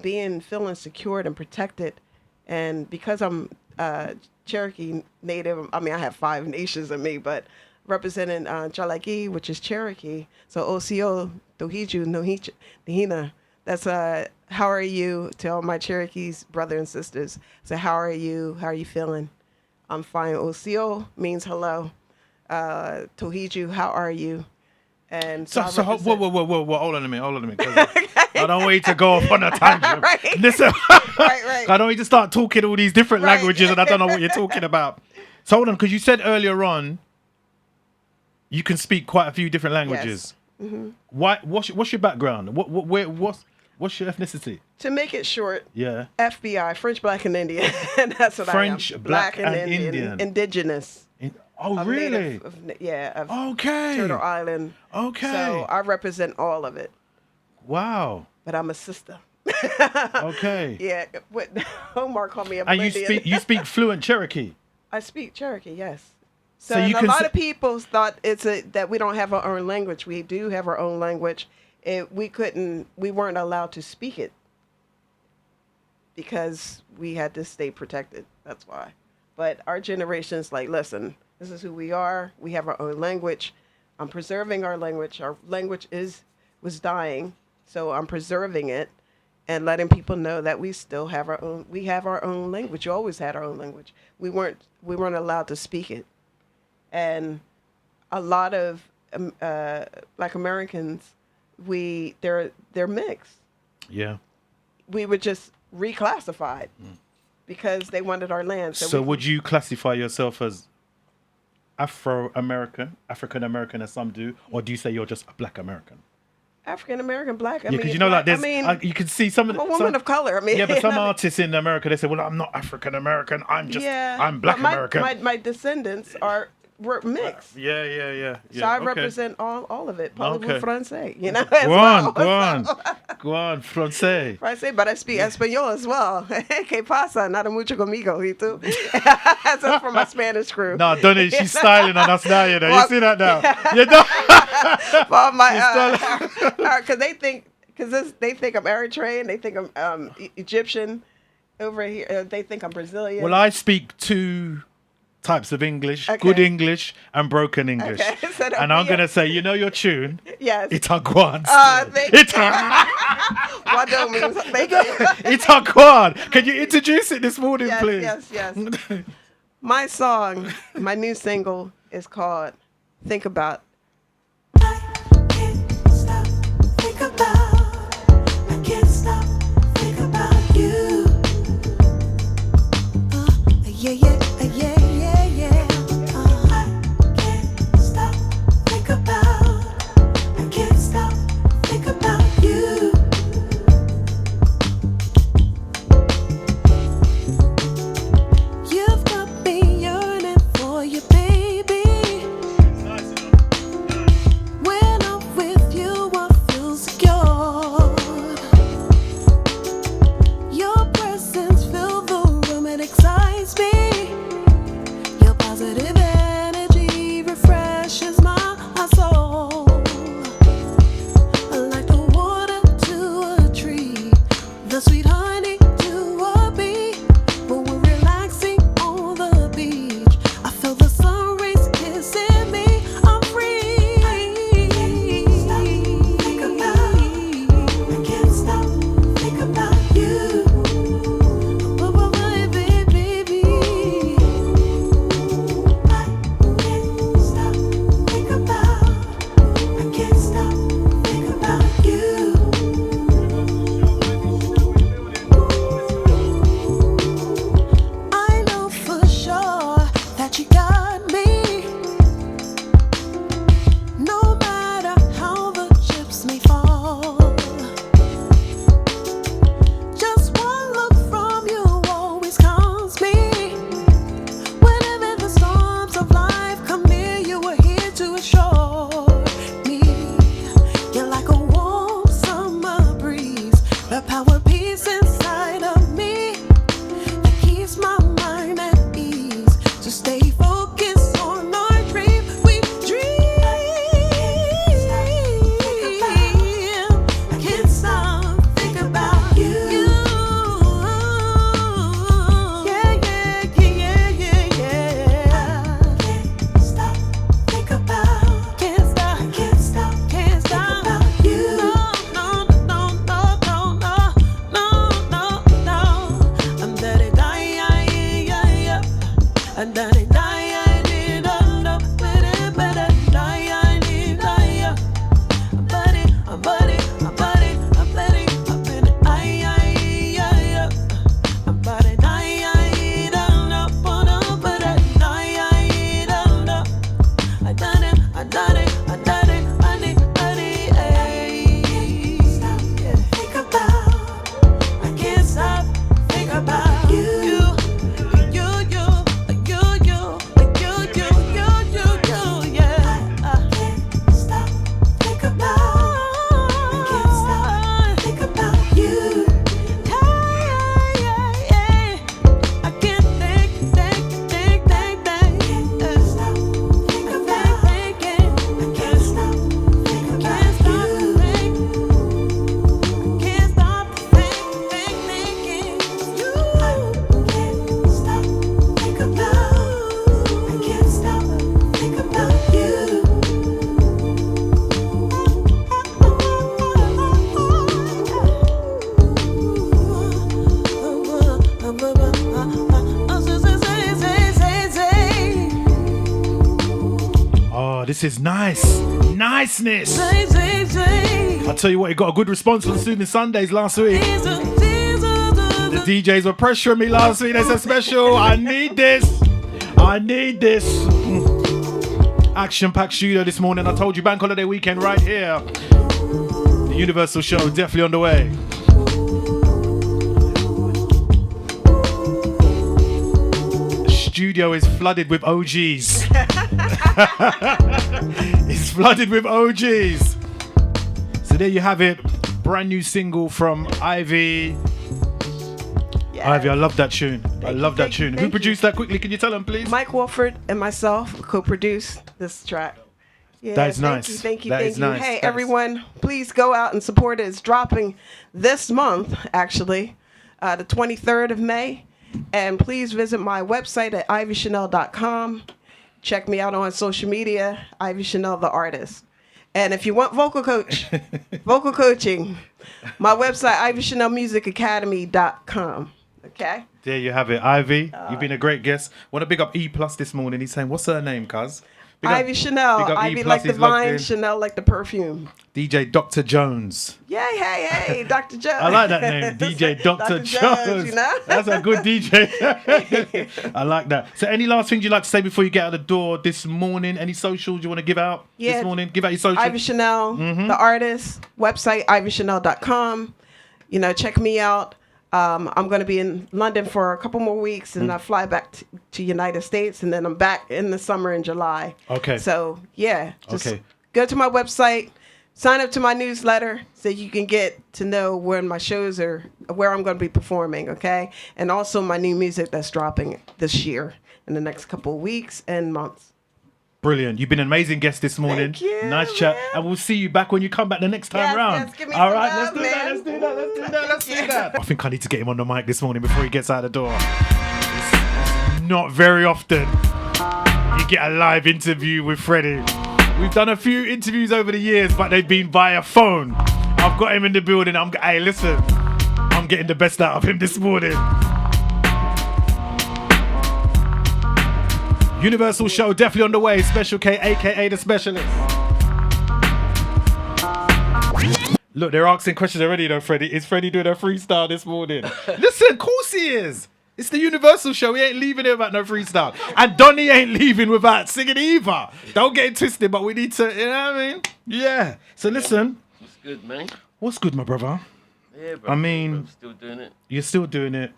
feeling secured and protected. And because I'm Cherokee Native, I mean, I have 5 nations in me, but representing Chalaki, which is Cherokee. So Osio, Dohiju, Nohich, Nihina. That's how are you to all my Cherokees, brother and sisters. So how are you? How are you feeling? I'm fine. Osio means hello. Tohiju, how are you? And So I whoa, represent- hold on a minute, 'cause I don't want you to go off on a tangent. Right. Listen, Right. I don't want you to start talking all these different Right. languages and I don't know what you're talking about. So hold on, because you said earlier on, you can speak quite a few different languages. Yes. Mm-hmm. Why? What's your background? What's your ethnicity? To make it short, Yeah. FBI, French, Black, and Indian. And that's what French, I am. Black, and Indian. Indigenous. Oh, Of really? Native, of Okay. Turtle Island. Okay. So I represent all of it, Wow. but I'm a sister. Okay. Yeah, what Omar called me a And Bolivian. you speak fluent Cherokee. I speak Cherokee, yes. So So you a can lot say- of people thought that we don't have our own language. We do have our own language. We weren't allowed to speak it because we had to stay protected. That's why. But our generation's like, listen, this is who we are. We have our own language. I'm preserving our language. Our language was dying, so I'm preserving it and letting people know that we still have our own. We have our own language. We always had our own language. We weren't allowed to speak it, and a lot of Black Americans, they're mixed. Yeah. We were just reclassified. because they wanted our land. So would you classify yourself as African American, as some do, or do you say you're just a Black American? African American, Black. I Yeah, because mean, you know, like I there's, mean, you can see some of I'm the a woman of color. I mean, yeah, but some artists in America, they say, "Well, I'm not African American. I'm just, I'm Black but American." My descendants were mixed. Yeah. So I represent all of it. Parlez-vous français? You know. Go on, français. Français, but I speak Espanol as well. ¿Qué pasa? Nada mucho conmigo, ¿y tú? That's from my Spanish crew. No, Donnie, she's styling on us now. You know, you see that now. You know. Well, because they think I'm Eritrean, they think I'm Egyptian. Over here, they think I'm Brazilian. Well, I speak two types of English: Okay. good English and broken English. Okay, so and I'm gonna say, you know, your tune. Yes. Itaguan. Thank you. What don't mean? Thank you. Itaguan. Can you introduce it this morning, Yes, please? yes. My song, my new single is called "Think About." I can't stop, think about you. Yeah. I can't stop, think about you. You've got me yearning for you, baby. When I'm with you, I feel secure. Your presence fills the room and excites me. Your positive energy refreshes my soul. Like the water to a tree, the sweet honey to a bee. When we're relaxing on the beach, I feel the sun rays kissing me. I'm free. I can't stop, think about you. Baby. I can't stop, think about you. I know for sure that you got me. No matter how the chips may fall, just one look from you always calms me. Whenever the storms of life come near, you are here to assure me. You're like a warm summer breeze, the power peace inside of me that keeps my mind at ease. So stay focused on our dream. We dream. I can't stop, think about you. Yeah. Can't stop, think about. Can't stop, think about you. No. I'm dirty, die. I'm dirty, die. Need a no, better, die. I need die. I'm buddy. I'm buddy, I. I'm buddy, die. Don't know, but I don't know. I done it. I need, yeah. Think about. I can't stop, think about you. Yeah. I can't stop, think about. I can't stop, think about you. Yeah. I can't think. Can't stop, think about. I can't stop, think about you. Can't stop, thinking you. Can't stop, think about. I can't stop, think about you. Oh, this is niceness. I tell you what, it got a good response from Soothing Sundays last week. The DJs were pressuring me last week. They said, special, I need this. I need this. Action-packed studio this morning. I told you, bank holiday weekend right here. The Universal show definitely on the way. The studio is flooded with OGs. It's flooded with OGs. So there you have it. Brand new single from Ivy. Yes. Ivy, I love that tune. I love that tune. Who produced that quickly? Can you tell them, please? Mike Wolford and myself co-produced this track. Yeah, that is nice. Thank you. Nice. Hey, everyone, please go out and support it. It's dropping this month, actually, the 23rd of May. And please visit my website at ivychanel.com. Check me out on social media, Ivy Chanel, the artist. And if you want vocal coaching, my website, ivychanelmusicacademy.com. Okay? There you have it. Ivy, you've been a great guest. Want to big up E Plus this morning. He's saying, what's her name, cuz? Ivy Chanel. Ivy like the vine, Chanel like the perfume. DJ Dr. Jones. Yay, hey, Dr. Jones. I like that name, DJ Dr. Jones. You know? That's a good DJ. I like that. So any last things you'd like to say before you get out of the door this morning? Any socials you want to give out this morning? Give out your socials. Ivy Chanel, the artist, website, ivychanel.com. You know, check me out. I'm going to be in London for a couple more weeks, and I fly back to United States, and then I'm back in the summer in July. Okay. So, yeah, just go to my website, sign up to my newsletter so you can get to know when my shows are, where I'm going to be performing, okay? And also my new music that's dropping this year in the next couple of weeks and months. Brilliant. You've been an amazing guest this morning. Thank you, nice chat. man. And we'll see you back when you come back the next time round. Yes, give me all some right, love, let's do that. I think I need to get him on the mic this morning before he gets out the door. It's not very often you get a live interview with Fredi. We've done a few interviews over the years, but they've been via phone. I've got him in the building. Hey, listen, I'm getting the best out of him this morning. Universal show definitely on the way. Special K, aka the specialist. Look, they're asking questions already though, Fredi. Is Fredi doing a freestyle this morning? Listen, of course he is. It's the Universal show. He ain't leaving here without no freestyle. And Donnie ain't leaving without singing either. Don't get it twisted, but we need to, you know what I mean? Yeah. So listen. What's good, man? What's good, my brother? Yeah, bro. I mean, I'm still doing it. You're still doing it.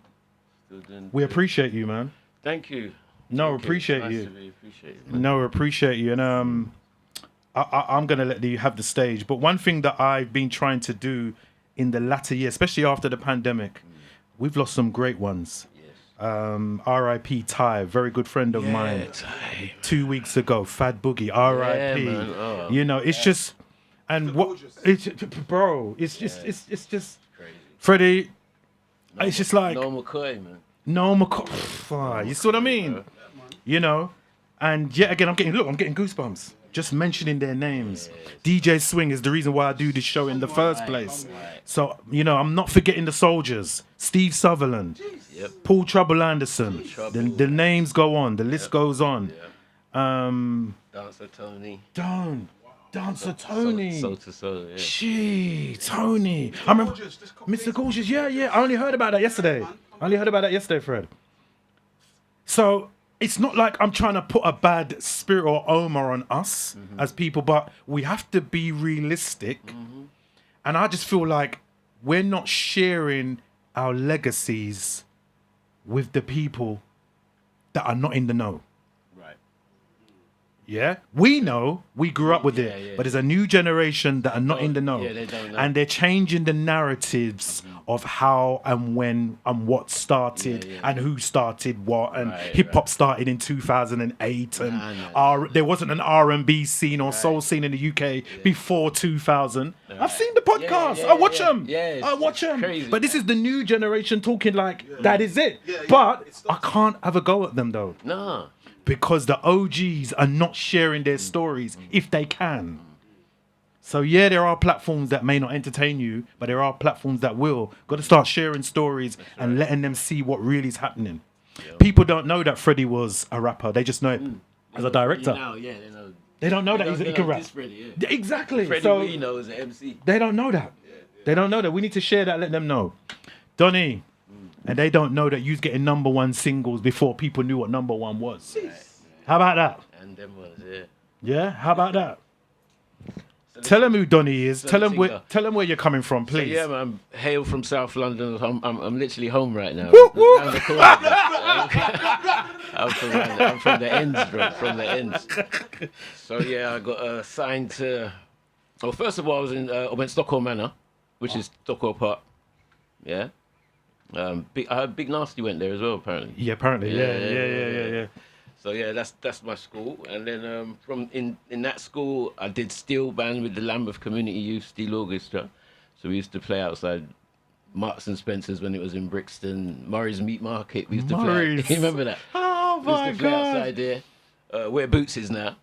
We appreciate you, man. Thank you. No, Thank appreciate nice you. to be appreciated, man. No, appreciate you. And I'm gonna let you have the stage. But one thing that I've been trying to do in the latter year, especially after the pandemic, we've lost some great ones. R.I.P. Ty, very good friend of mine. Ty. 2 weeks ago, Fad Boogie, R.I.P. Yeah, you know, it's just, and what, it's, bro, it's just, it's just, crazy. Fredi, it's just like No McCoy, man. No McCoy. You see what I mean? You know, and yet again, I'm getting goosebumps just mentioning their names. DJ Swing is the reason why I do this show in the first place. So, you know, I'm not forgetting the soldiers. Steve Sutherland, Paul Trouble Anderson. The names go on. The list goes on. Dancer Tony. Dancer Tony. Soul to Soul, yeah. Gee, Tony. I remember Mr. Gorgeous. Yeah. I only heard about that yesterday. Fred. So it's not like I'm trying to put a bad spirit or omar on us as people, but we have to be realistic. And I just feel like we're not sharing our legacies with the people that are not in the know. Right. Yeah, we know, we grew up with it, but there's a new generation that are not in the know. Yeah, they don't know. And they're changing the narratives of how and when and what started and who started what. And hip hop started in 2008 and there wasn't an R&B scene or soul scene in the UK before 2000. I've seen the podcast. I watch them. I watch them. Crazy, but this is the new generation talking like that is it. But I can't have a go at them though. Nah. Because the OGs are not sharing their stories if they can. So yeah, there are platforms that may not entertain you, but there are platforms that will. Got to start sharing stories and letting them see what really is happening. People don't know that Fredi was a rapper. They just know it as a director. They know. They don't know that he can rap. Fredi, Exactly. Fredi so we know is an MC. they don't know that. They don't know that. We need to share that, let them know. Donnie, and they don't know that you was getting number one singles before people knew what number one was. How about that? And them was, yeah. Yeah, how about that? So Tell him who Donny is. so Tell him Tinker. where you're coming from, So please. yeah, man, hail from South London. I'm literally home right now. Woo, woo. Round the corner. I'm from the ends, bro. From the ends. So yeah, I got signed to. Well, first of all, I went Stockwell Manor, which is Stockwell Park. Yeah. I heard Big Nasty went there as well, apparently. Yeah, apparently. Yeah. So yeah, that's my school, and then from in that school, I did steel band with the Lambeth Community Youth Steel Orchestra. So we used to play outside Marks and Spencer's when it was in Brixton, Murray's Meat Market. We used to play. You remember that? Oh We my used to play God. outside there, where Boots is now.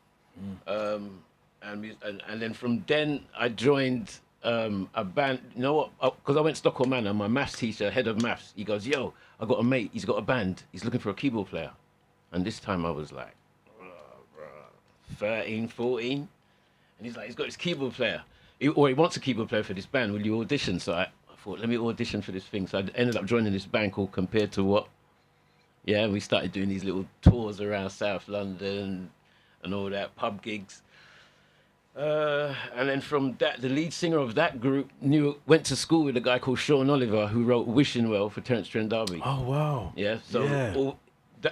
And then from then I joined a band. You know what? Because I went Stockwell Manor. My maths teacher, head of maths, he goes, "Yo, I got a mate. He's got a band. He's looking for a keyboard player." And this time I was like, 13, 14. And he's like, he's got his keyboard player. He wants a keyboard player for this band. Will you audition? So I thought, let me audition for this thing. So I ended up joining this band called Compared to What. Yeah, and we started doing these little tours around South London and all that, pub gigs. And then from that, the lead singer of that group went to school with a guy called Sean Oliver, who wrote Wishing Well for Terence Trent D'Arby. Oh wow. Yeah, so Yeah.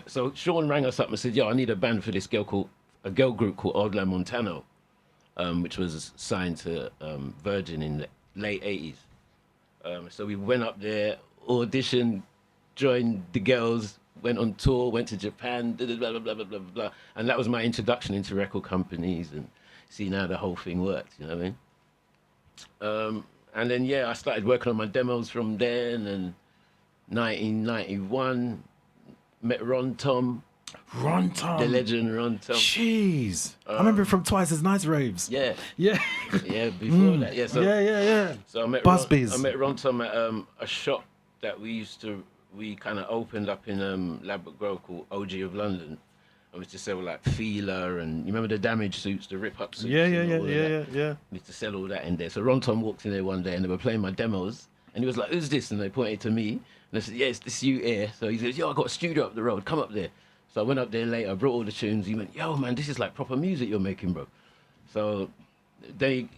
So Sean rang us up and said, "Yo, I need a band for this girl group called Old Land Montano," which was signed to Virgin in the late '80s. So we went up there, auditioned, joined the girls, went on tour, went to Japan, blah blah blah blah blah blah blah, and that was my introduction into record companies and seeing how the whole thing worked. You know what I mean? And then I started working on my demos from then, and 1991. Met Ron Tom, the legend Ron Tom. Jeez. I remember him from Twice as Nice Raves. Yeah, Yeah. yeah. Before that, yeah. So, yeah. So I met Busby's. I met Ron Tom at a shop that we kind of opened up in Ladbroke Grove called OG of London. And we used to sell like Feeler and you remember the Damage suits, the rip up suits. Yeah. We used to sell all that in there. So Ron Tom walked in there one day and they were playing my demos. And he was like, "Who's this?" And they pointed to me. And I said, "Yeah, it's this you here." So he says, "Yo, I got a studio up the road. Come up there." So I went up there later, brought all the tunes. He went, "Yo, man, this is like proper music you're making, bro." So he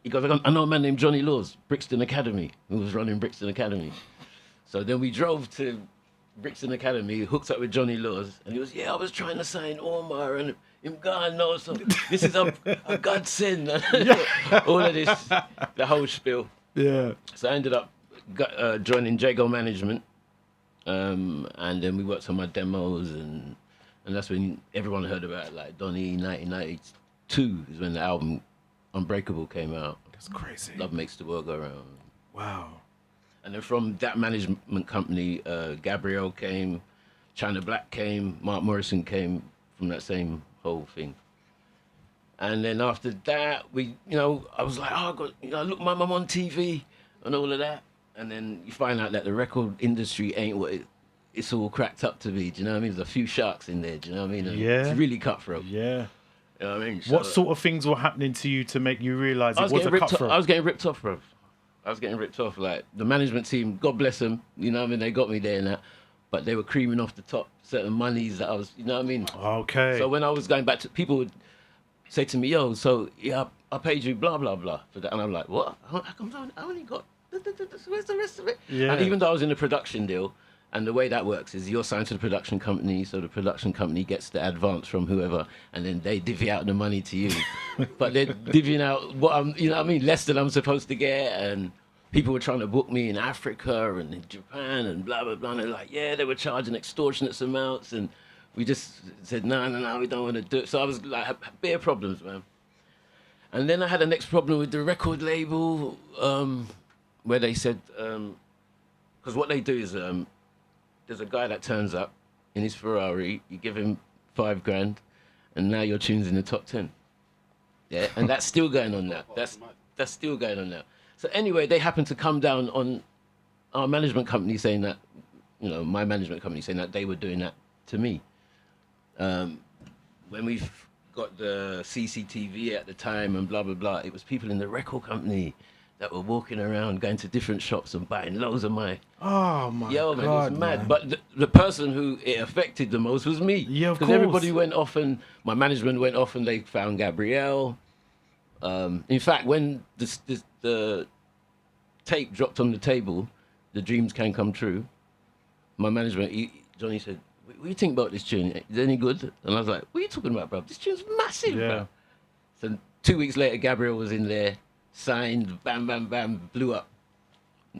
goes, "I know a man named Johnny Laws, Brixton Academy, who was running Brixton Academy." So then we drove to Brixton Academy, hooked up with Johnny Laws. And he was, "Yeah, I was trying to sign Omar and him God knows something. This is a godsend." All of this, the whole spiel. Yeah. So I ended up joining Jago Management, and then we worked on my demos, and that's when everyone heard about it, like Donny. 1992 is when the album Unbreakable came out. That's crazy. Love Makes the World Go Round. Wow. And then from that management company, Gabrielle came, China Black came, Mark Morrison came from that same whole thing. And then after that, I was like, oh, I look my mum on TV and all of that. And then you find out that the record industry ain't what it's all cracked up to be. Do you know what I mean? There's a few sharks in there. Do you know what I mean? And Yeah. It's really cutthroat. Yeah. You know what I mean? What So- sort of things were happening to you to make you realise it was a getting ripped cutthroat? I was getting ripped off, bro. I was getting ripped off. Like the management team, God bless them. You know what I mean? They got me there and that, but they were creaming off the top certain monies that I was. You know what I mean? Okay. So when I was going back to people would say to me, "Yo, so yeah, I paid you blah blah blah for that," and I'm like, "What? How come I only got? Where's the rest of it?" Yeah. And even though I was in a production deal. And the way that works is you're signed to the production company, so the production company gets the advance from whoever, and then they divvy out the money to you. But they're divvying out less than I'm supposed to get. And people were trying to book me in Africa and in Japan and blah, blah, blah. And they're like, yeah, they were charging extortionate amounts. And we just said, no, we don't want to do it. So I was like, bare problems, man. And then I had the next problem with the record label, where they said, because what they do is, there's a guy that turns up in his Ferrari, you give him $5,000, and now your tune's in the top 10. Yeah, and that's still going on now. That's still going on now. So anyway, they happened to come down on our management company saying that, my management company saying that they were doing that to me. When we've got the CCTV at the time and blah, blah, blah, it was people in the record company that were walking around, going to different shops and buying loads of my. Oh my Yo, man, it God, was mad. man. But the person who it affected the most was me. Yeah, of Because course. everybody went off and my management went off and they found Gabrielle. In fact, when the tape dropped on the table, The Dreams Can Come True, my management, Johnny said, what do you think about this tune? Is it any good? And I was like, what are you talking about, bro? This tune's massive, Yeah. bro. So 2 weeks later, Gabrielle was in there, signed, bam, bam, bam, blew up.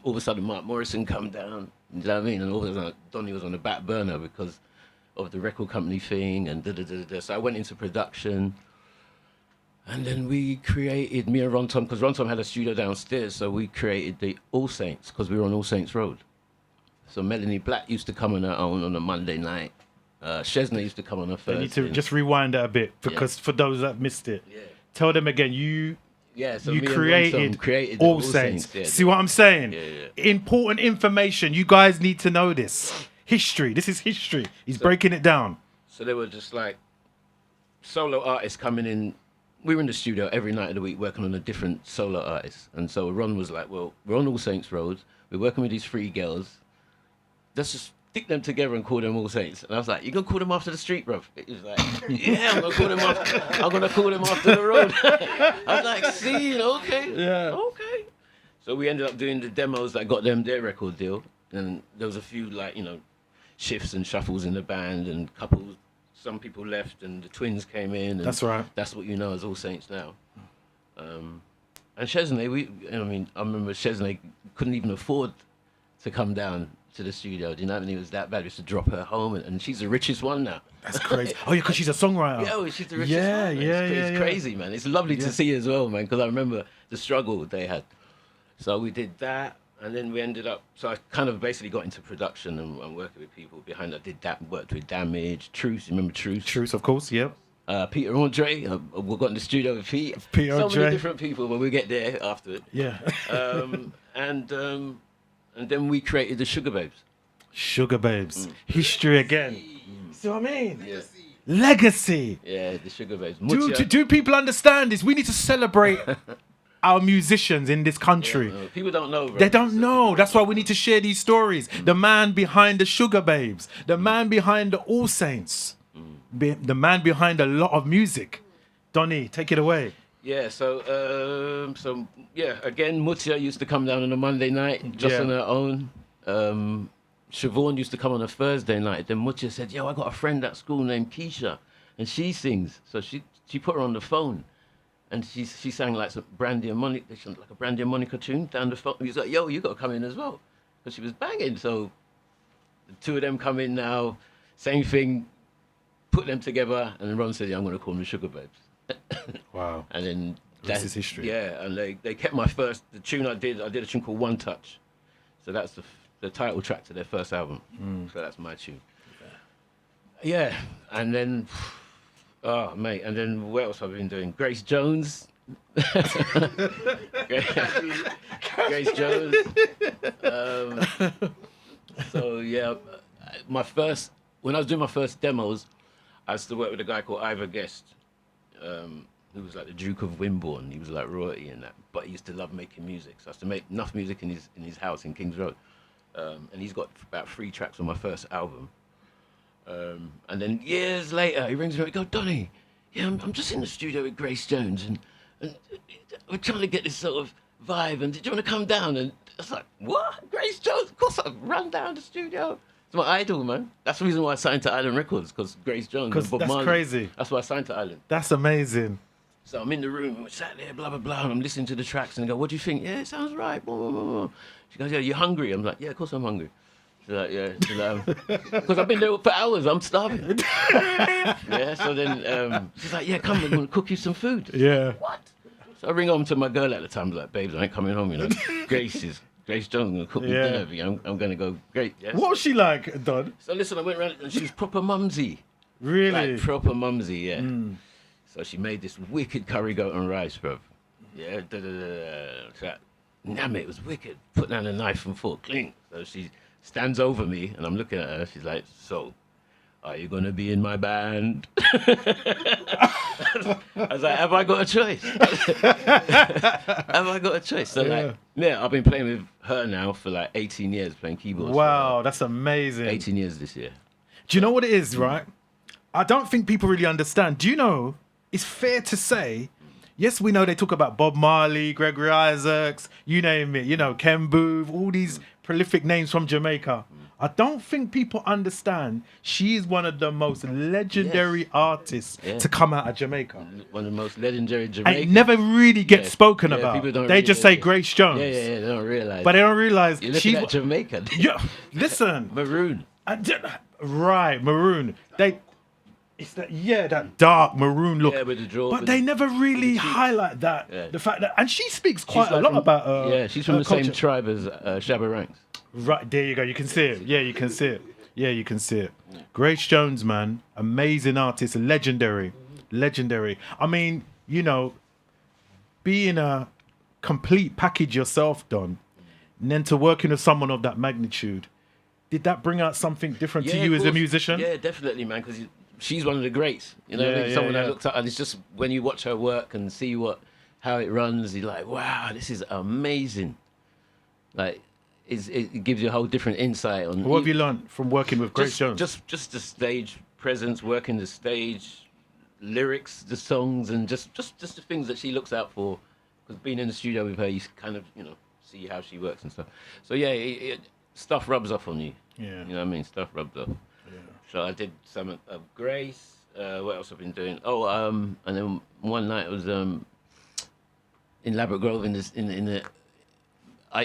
All of a sudden, Mark Morrison come down, you know what I mean? And all of a sudden, Donny was on the back burner because of the record company thing and da-da-da-da. So I went into production. And then we created, me and Ron Tom, because Ron Tom had a studio downstairs, so we created the All Saints, because we were on All Saints Road. So Melanie Black used to come on her own on a Monday night. Chesney used to come on a I Thursday. need to just rewind that a bit because for those that missed it, Yeah. tell them again. So me and Ron created Tom created the All Saints. Yeah, See what I'm saying? Yeah. Important information. You guys need to know this. History. This is history. He's breaking it down. So they were just like solo artists coming in. We were in the studio every night of the week working on a different solo artist. And so Ron was like, well, we're on All Saints Road. We're working with these 3 girls. Let's just stick them together and call them All Saints. And I was like, you're going to call them after the street, bruv? He was like, yeah, I'm going to call them after the road. I was like, see, okay. Yeah. Okay. So we ended up doing the demos that got them their record deal. And there was a few, shifts and shuffles in the band and some people left and the twins came in. And That's right. That's what you know as All Saints now. And Chesney, I remember Chesney couldn't even afford to come down to the studio. Do you know what I mean? It was that bad. We used to drop her home, and she's the richest one now. That's crazy. Oh, yeah, because she's a songwriter. Yeah, she's the richest one. Man. It's crazy, man. It's lovely to see as well, man, because I remember the struggle they had. So we did that, and then we ended up, so I kind of basically got into production and working with people behind that. Did that, worked with Damage, Truce, you remember Truce? Truce, of course, yep. Peter Andre, we got in the studio with Pete. Peter so Andre. many different people, but we'll get there after it. Yeah. And then we created the Sugar Babes. Sugar Babes. History again. See what I mean? Yeah. Legacy. Yeah, the Sugar Babes. Do people understand this? We need to celebrate our musicians in this country. Yeah, people don't know, bro. They don't know. That's why we need to share these stories. The man behind the Sugar Babes. The man behind the All Saints. The man behind a lot of music. Donny, take it away. Yeah, so again, Mutia used to come down on a Monday night, just on her own. Siobhan used to come on a Thursday night. Then Mutia said, yo, I got a friend at school named Keisha, and she sings. So she put her on the phone, and she sang like some Brandy and Monica, like a Brandy and Monica tune down the phone. He was like, yo, you got to come in as well, because she was banging. So the 2 of them come in now, same thing, put them together, and then Ron said, yeah, I'm going to call them the Sugar Babes. Wow. And then this is history. Yeah, and they kept the tune I did a tune called One Touch. So that's the title track to their first album. So that's my tune. Yeah, and then, oh, mate, and then what else have I been doing? Grace Jones. Grace Jones. So, yeah, when I was doing my first demos, I used to work with a guy called Ivor Guest. Who was like the Duke of Wimborne. He was like royalty and that, but he used to love making music. So I used to make enough music in his house in Kings Road, and he's got about 3 tracks on my first album. And then years later, he rings me up. He goes, Donny, yeah, I'm just in the studio with Grace Jones, and we're trying to get this sort of vibe. And did you want to come down? And I was like, what? Grace Jones? Of course, I'll run down the studio. It's my idol, man. That's the reason why I signed to Island Records, because Grace Jones. Because that's Marley. crazy. That's why I signed to Island. That's amazing. So I'm in the room, and we sat there, blah, blah, blah, and I'm listening to the tracks, and I go, what do you think? Yeah, it sounds right. Blah, blah, blah, blah. She goes, yeah, you hungry? I'm like, yeah, of course I'm hungry. She's like, yeah. Because I've been there for hours, I'm starving. Yeah, so then she's like, yeah, come, we're going to cook you some food. Yeah. What? So I ring home to my girl at the time, like, babes, I ain't coming home, you know. Grace Jones going to cook me dinner. I'm going to go, great. Yes. What was she like, Don? So listen, I went around and she was proper mumsy. Really? Like proper mumsy, yeah. So she made this wicked curry goat and rice, bro. Yeah, So, damn it was wicked. Put down a knife and fork, clink. So she stands over me and I'm looking at her. She's like, so, are you gonna be in my band? I was like, have I got a choice? Have I got a choice? So like, yeah, I've been playing with her now for like 18 years, playing keyboards. Wow, that's amazing. 18 years this year. Do you know what it is, right? I don't think people really understand. Do you know, it's fair to say, yes, we know they talk about Bob Marley, Gregory Isaacs, you name it, you know, Ken Booth, all these prolific names from Jamaica. I don't think people understand she's one of the most legendary artists to come out of Jamaica. One of the most legendary Jamaicans. And it never really gets spoken about. People don't they just say Grace Jones. Yeah, they don't realize. But they don't realize she's at Jamaica. Yeah, listen. Maroon. Right, maroon. It's that dark maroon look. Yeah, with the draw. But they never really highlight that. Yeah. The fact that, and she speaks quite a lot about. She's from the culture. same tribe as Shabba Ranks. Right, there you go. You can see it. Yeah, you can see it. Yeah, you can see it. Grace Jones, man, amazing artist, legendary. I mean, you know, being a complete package yourself, Don, and then to working with someone of that magnitude, did that bring out something different to you as a musician? Yeah, definitely, man, because she's one of the greats. You know, someone I looked at, and it's just when you watch her work and see how it runs, you're like, wow, this is amazing. Like, it gives you a whole different insight on. What have you learned from working with Grace Jones? Just the stage presence, working the stage, lyrics, the songs, and just the things that she looks out for. Because being in the studio with her, you kind of see how she works and stuff. So yeah, stuff rubs off on you. Yeah, you know what I mean. Stuff rubs off. Yeah. So I did some of Grace. What else I've been doing? Oh, and then one night it was in Labrador Grove in the.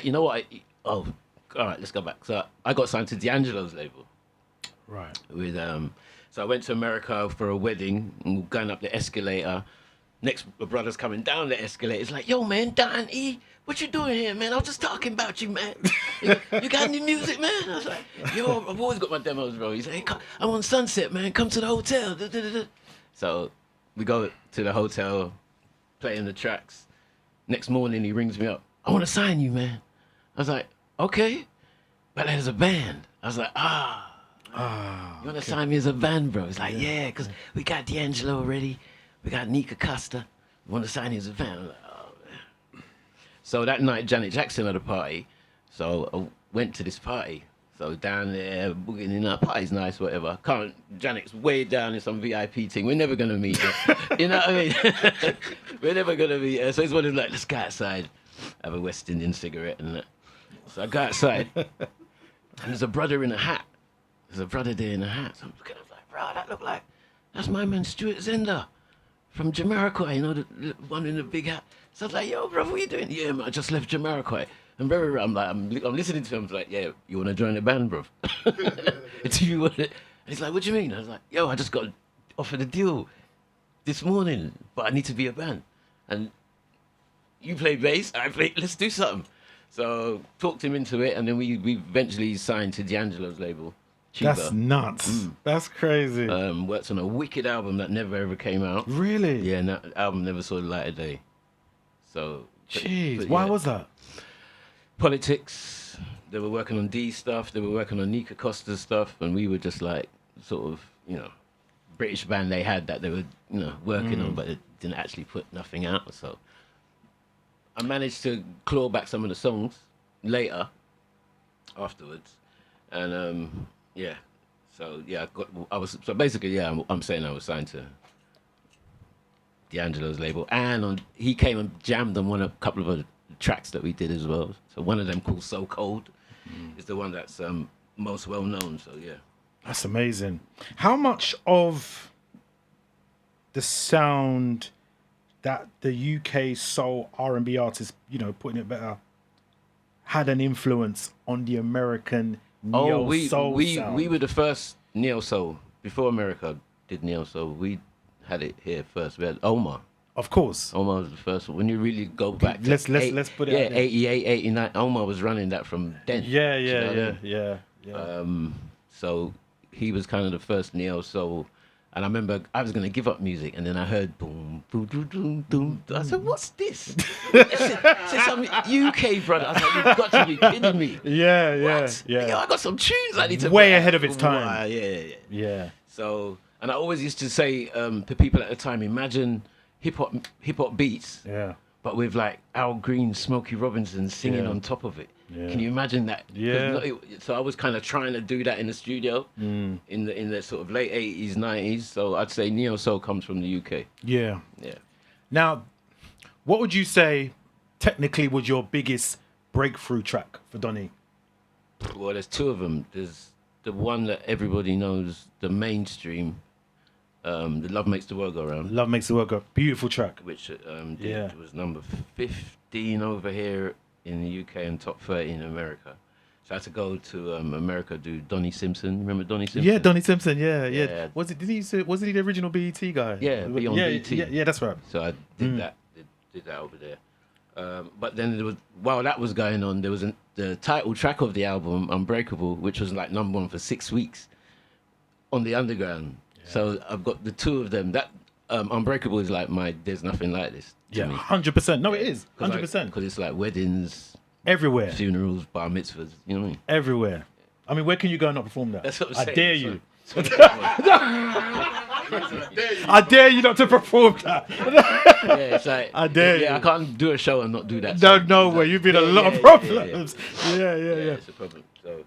You know what? All right, let's go back. So I got signed to D'Angelo's label. Right. With so I went to America for a wedding and going up the escalator. Next, my brother's coming down the escalator. It's like, yo, man, Don E, what you doing here, man? I was just talking about you, man. You got any music, man? I was like, yo, I've always got my demos, bro. He's like, hey, I'm on Sunset, man. Come to the hotel. So we go to the hotel, playing the tracks. Next morning, he rings me up. I want to sign you, man. I was like, okay, but there's a band. I was like, you want to sign me as a band, bro? He's like, yeah, because we got D'Angelo already. We got Nika Costa. We want to sign you as a band. I'm like, oh, man. So that night, Janet Jackson had a party. So I went to this party. So down there, boogieing in, party's nice, whatever. Janet's way down in some VIP thing. We're never going to meet her. You know what I mean? We're never going to meet her. So it's one of like, let's go outside, have a West Indian cigarette and that. So I go outside, and there's a brother in a hat. There's a brother there in a hat. So I'm looking, I was like, bro, that's my man Stuart Zender from Jamiroquai, you know, the one in the big hat. So I was like, yo, bro, what are you doing? Yeah, man, I just left Jamiroquai. And I'm listening to him. I was like, yeah, you want to join the band, bro? Do you want it? And he's like, what do you mean? I was like, yo, I just got offered a deal this morning, but I need to be a band. And you play bass, I play, let's do something. So talked him into it, and then we eventually signed to D'Angelo's label. Cheaper. That's nuts. That's crazy. Worked on a wicked album that never ever came out. Really? Yeah, and that album never saw the light of day. So, jeez, why was that? Politics. They were working on D stuff. They were working on Nika Costa's stuff, and we were just like sort of, British band they had that they were, working on, but it didn't actually put nothing out. So I managed to claw back some of the songs later, afterwards, and I'm saying I was signed to D'Angelo's label, and he came and jammed on a couple of the tracks that we did as well. So one of them called So Cold is the one that's most well known. So yeah, that's amazing. How much of the sound that the UK soul R&B artists, putting it better, had an influence on the American neo soul sound? We were the first neo soul before America did neo soul. We had it here first. We had Omar. Of course. Omar was the first one. When you really go back to let's put it out there. 88, 89, Omar was running that from then. Yeah. So he was kind of the first neo soul. And I remember I was going to give up music, and then I heard boom, boom, boom, boom, boom. I said, what's this? It's some UK brother. I was like, you've got to be kidding me. Yeah. Yo, I got some tunes I need to way ahead of its time. Yeah. So, and I always used to say to people at the time, imagine hip hop beats, but with like Al Green, Smokey Robinson singing on top of it. Yeah. Can you imagine that? Yeah. So I was kind of trying to do that in the studio in the sort of late 80s, 90s. So I'd say neo soul comes from the UK. Yeah. Yeah. Now, what would you say technically was your biggest breakthrough track for Donny? Well, there's two of them. There's the one that everybody knows, the mainstream, the Love Makes the World Go Round. Love Makes the World Go. Beautiful track. Which was number 15 over here in the UK and top 30 in America. So I had to go to America, do Donnie Simpson. Remember Donnie Simpson? Yeah, Donnie Simpson. Yeah. Wasn't he the original BET guy? Yeah, Beyond BET. Yeah, that's right. So I did that. Did that over there. But then there was, while that was going on, there was the title track of the album, Unbreakable, which was like number 1 for 6 weeks on the underground. Yeah. So I've got the two of them. That Unbreakable is like my There's Nothing Like This. Yeah, 100%. No, it is 100%. Because it's like weddings, everywhere, funerals, bar mitzvahs. You know what I mean? Everywhere. I mean, where can you go and not perform that? That's what I'm saying. I dare you. I dare you not to perform that. Yeah, it's like I dare you. Yeah, I can't do a show and not do that. No way. You've been a lot of problems. Yeah. It's a problem. So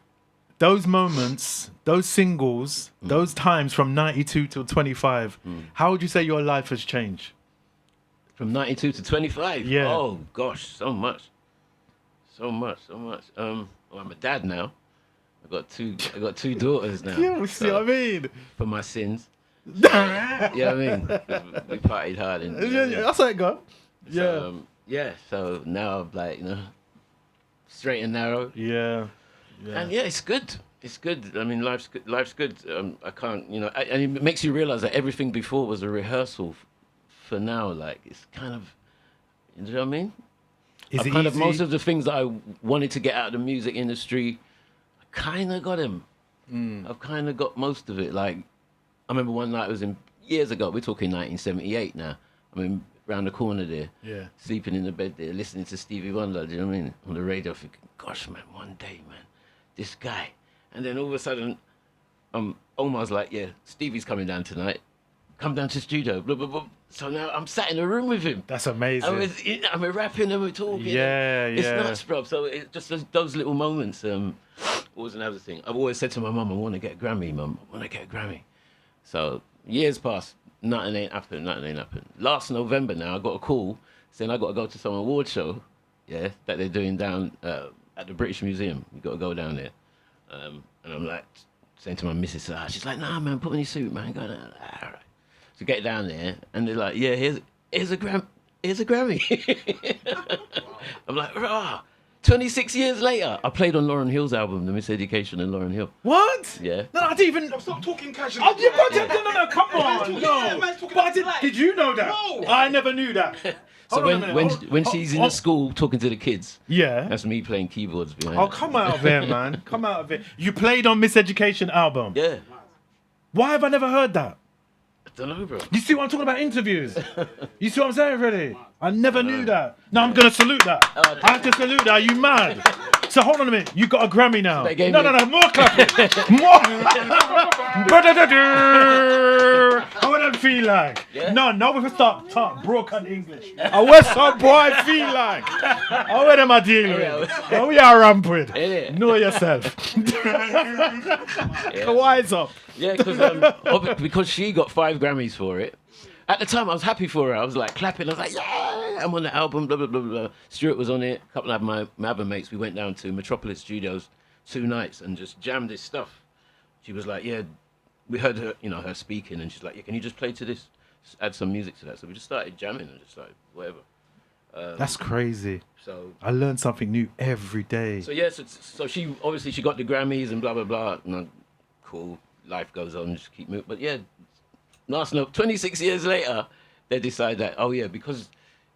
those moments, those singles, those times from 92 till 25, how would you say your life has changed? From 92 to 25? Yeah. Oh, gosh, so much. Well, I'm a dad now. I got two daughters now. Yeah, see what I mean? For my sins. You know what I mean? We partied hard. That's how it go. Yeah. So now I'm like, straight and narrow. Yeah. And it's good. It's good. I mean, life's good. I can't, and it makes you realize that everything before was a rehearsal for now. Like, it's kind of, you know what I mean? Is it kind easy? of most of the things that I wanted to get out of the music industry, I kind of got them. I've kind of got most of it. Like, I remember one night, years ago, we're talking 1978 now. I mean, round the corner there, sleeping in the bed there, listening to Stevie Wonder, do you know what I mean? On the radio, thinking, gosh, man, one day, man, this guy. And then all of a sudden, Omar's like, yeah, Stevie's coming down tonight. Come down to the studio, blah, blah, blah. So now I'm sat in a room with him. That's amazing. I'm rapping and we're talking. Yeah. It's nuts, bro. So it's just those little moments. What was another thing? I've always said to my mum, I want to get a Grammy, mum. I want to get a Grammy. So years passed, nothing ain't happened. Last November now, I got a call saying I got to go to some award show, that they're doing down at the British Museum. You got to go down there. And I'm like, saying to my missus, she's like, nah, man, put me in your suit, man. Go down. All right. So get down there, and they're like, yeah, here's a Grammy. I'm like, rah. 26 years later, I played on Lauryn Hill's album, The Miseducation of Lauryn Hill. What? Yeah. No, I didn't even. Stop talking casually. No, come on. No. But did you know that? No. I never knew that. So when she's in the school talking to the kids, that's me playing keyboards behind her. Come out of there, man. Come out of it. You played on Miseducation album. Yeah. Why have I never heard that? I don't know, bro. You see what I'm talking about? Interviews. You see what I'm saying, Fredi? I never knew that. No, I'm going to salute that. I have to salute that. Are you mad? So hold on a minute. You got a Grammy now. No. More clapping. More. How would that feel like? Yeah? No, we can start broken English. What's some boy feel like? How am I dealing with? How we are ramp with? Know yourself. Wise up. Yeah, because she got 5 Grammys for it. At the time, I was happy for her. I was like clapping. I was like, yeah, I'm on the album, blah, blah, blah, blah. Stuart was on it. A couple of my other mates, we went down to Metropolis Studios 2 nights and just jammed this stuff. She was like, yeah, we heard her, her speaking, and she's like, yeah, can you just play to this? Just add some music to that. So we just started jamming and just like, whatever. That's crazy. So I learn something new every day. So, yeah, so she got the Grammys and blah, blah, blah. And cool. Life goes on, just keep moving. But yeah, 26 years later, they decide that, because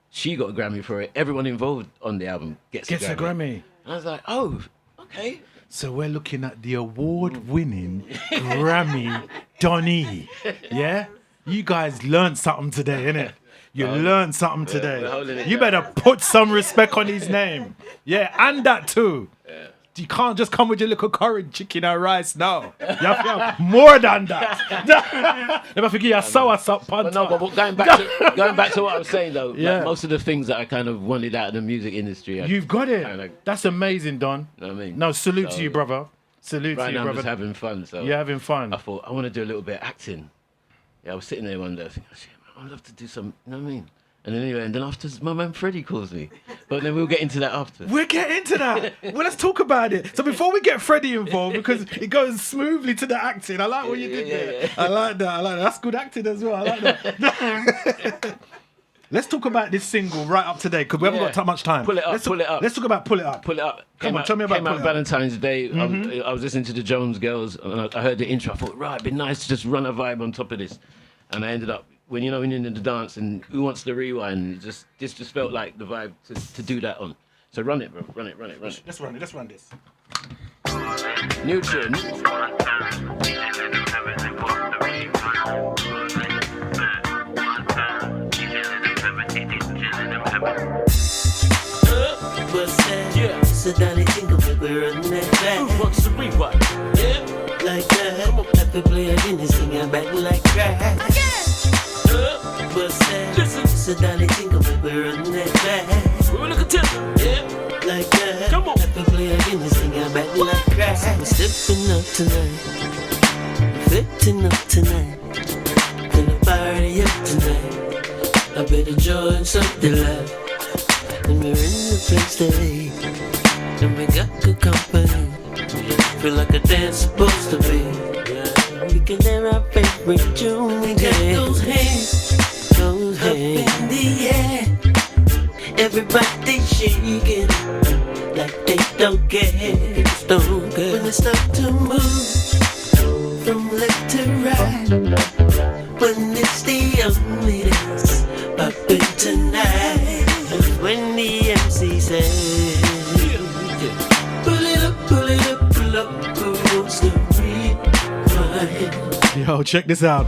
she got a Grammy for it, everyone involved on the album gets a Grammy. And I was like, oh, okay. So we're looking at the award-winning Grammy Donny. Yeah? You guys learned something today, innit? You learned something today. You better put some respect on his name. Yeah, and that too. Yeah. You can't just come with your little curry, chicken and rice. No, you have to have more than that. Never forget your sour sop pan. But no, but going back to what I was saying though, like most of the things that I kind of wanted out of the music industry, you've got it. That's amazing, Don. You know what I mean? No, salute to you, brother. Salute to you, right now brother. I'm just having fun. So you're having fun. I thought I want to do a little bit of acting. Yeah, I was sitting there one day, thinking, oh, shit, man, I'd love to do some. You know what I mean? And then anyway, and then after my man Fredi calls me, but then we'll get into that after. We'll get into that. Well, let's talk about it. So before we get Fredi involved, because it goes smoothly to the acting. I like what you did there. Yeah. I like that. That's good acting as well. I like that. Let's talk about this single right up today because we haven't got that much time. Pull it up. Let's talk about Pull It Up. Pull It Up. Come on, tell me about Pull It Up. Valentine's Day. I was listening to the Jones Girls and I heard the intro. I thought, right, it'd be nice to just run a vibe on top of this. And I ended up, when you're in the dance and Who Wants the Rewind, this just felt like the vibe to do that on. So run it, bro. Run it. Let's run this. New tune. Yeah. So down and think of it, we're running that back. Who wants the rewind? Yeah. Like that. Happy player didn't sing our back like crack. What's that? Listen. So down and think of it, we're running that back. We're looking at yeah. Like that. Come on. Happy player didn't sing our back like crack. So we're stepping up tonight. Fitting up tonight. Gonna party up tonight. I better join something live. And we're in the place today, and we got good company. Feel like a dance supposed to be. We can hear our favorite tune. We got those hands up in the air. Everybody shaking like they don't care. When they start to move from left to right, when it's the only dance poppin' tonight. When the MC says, pull it up, pull up, who wants to rewind? Yo, check this out.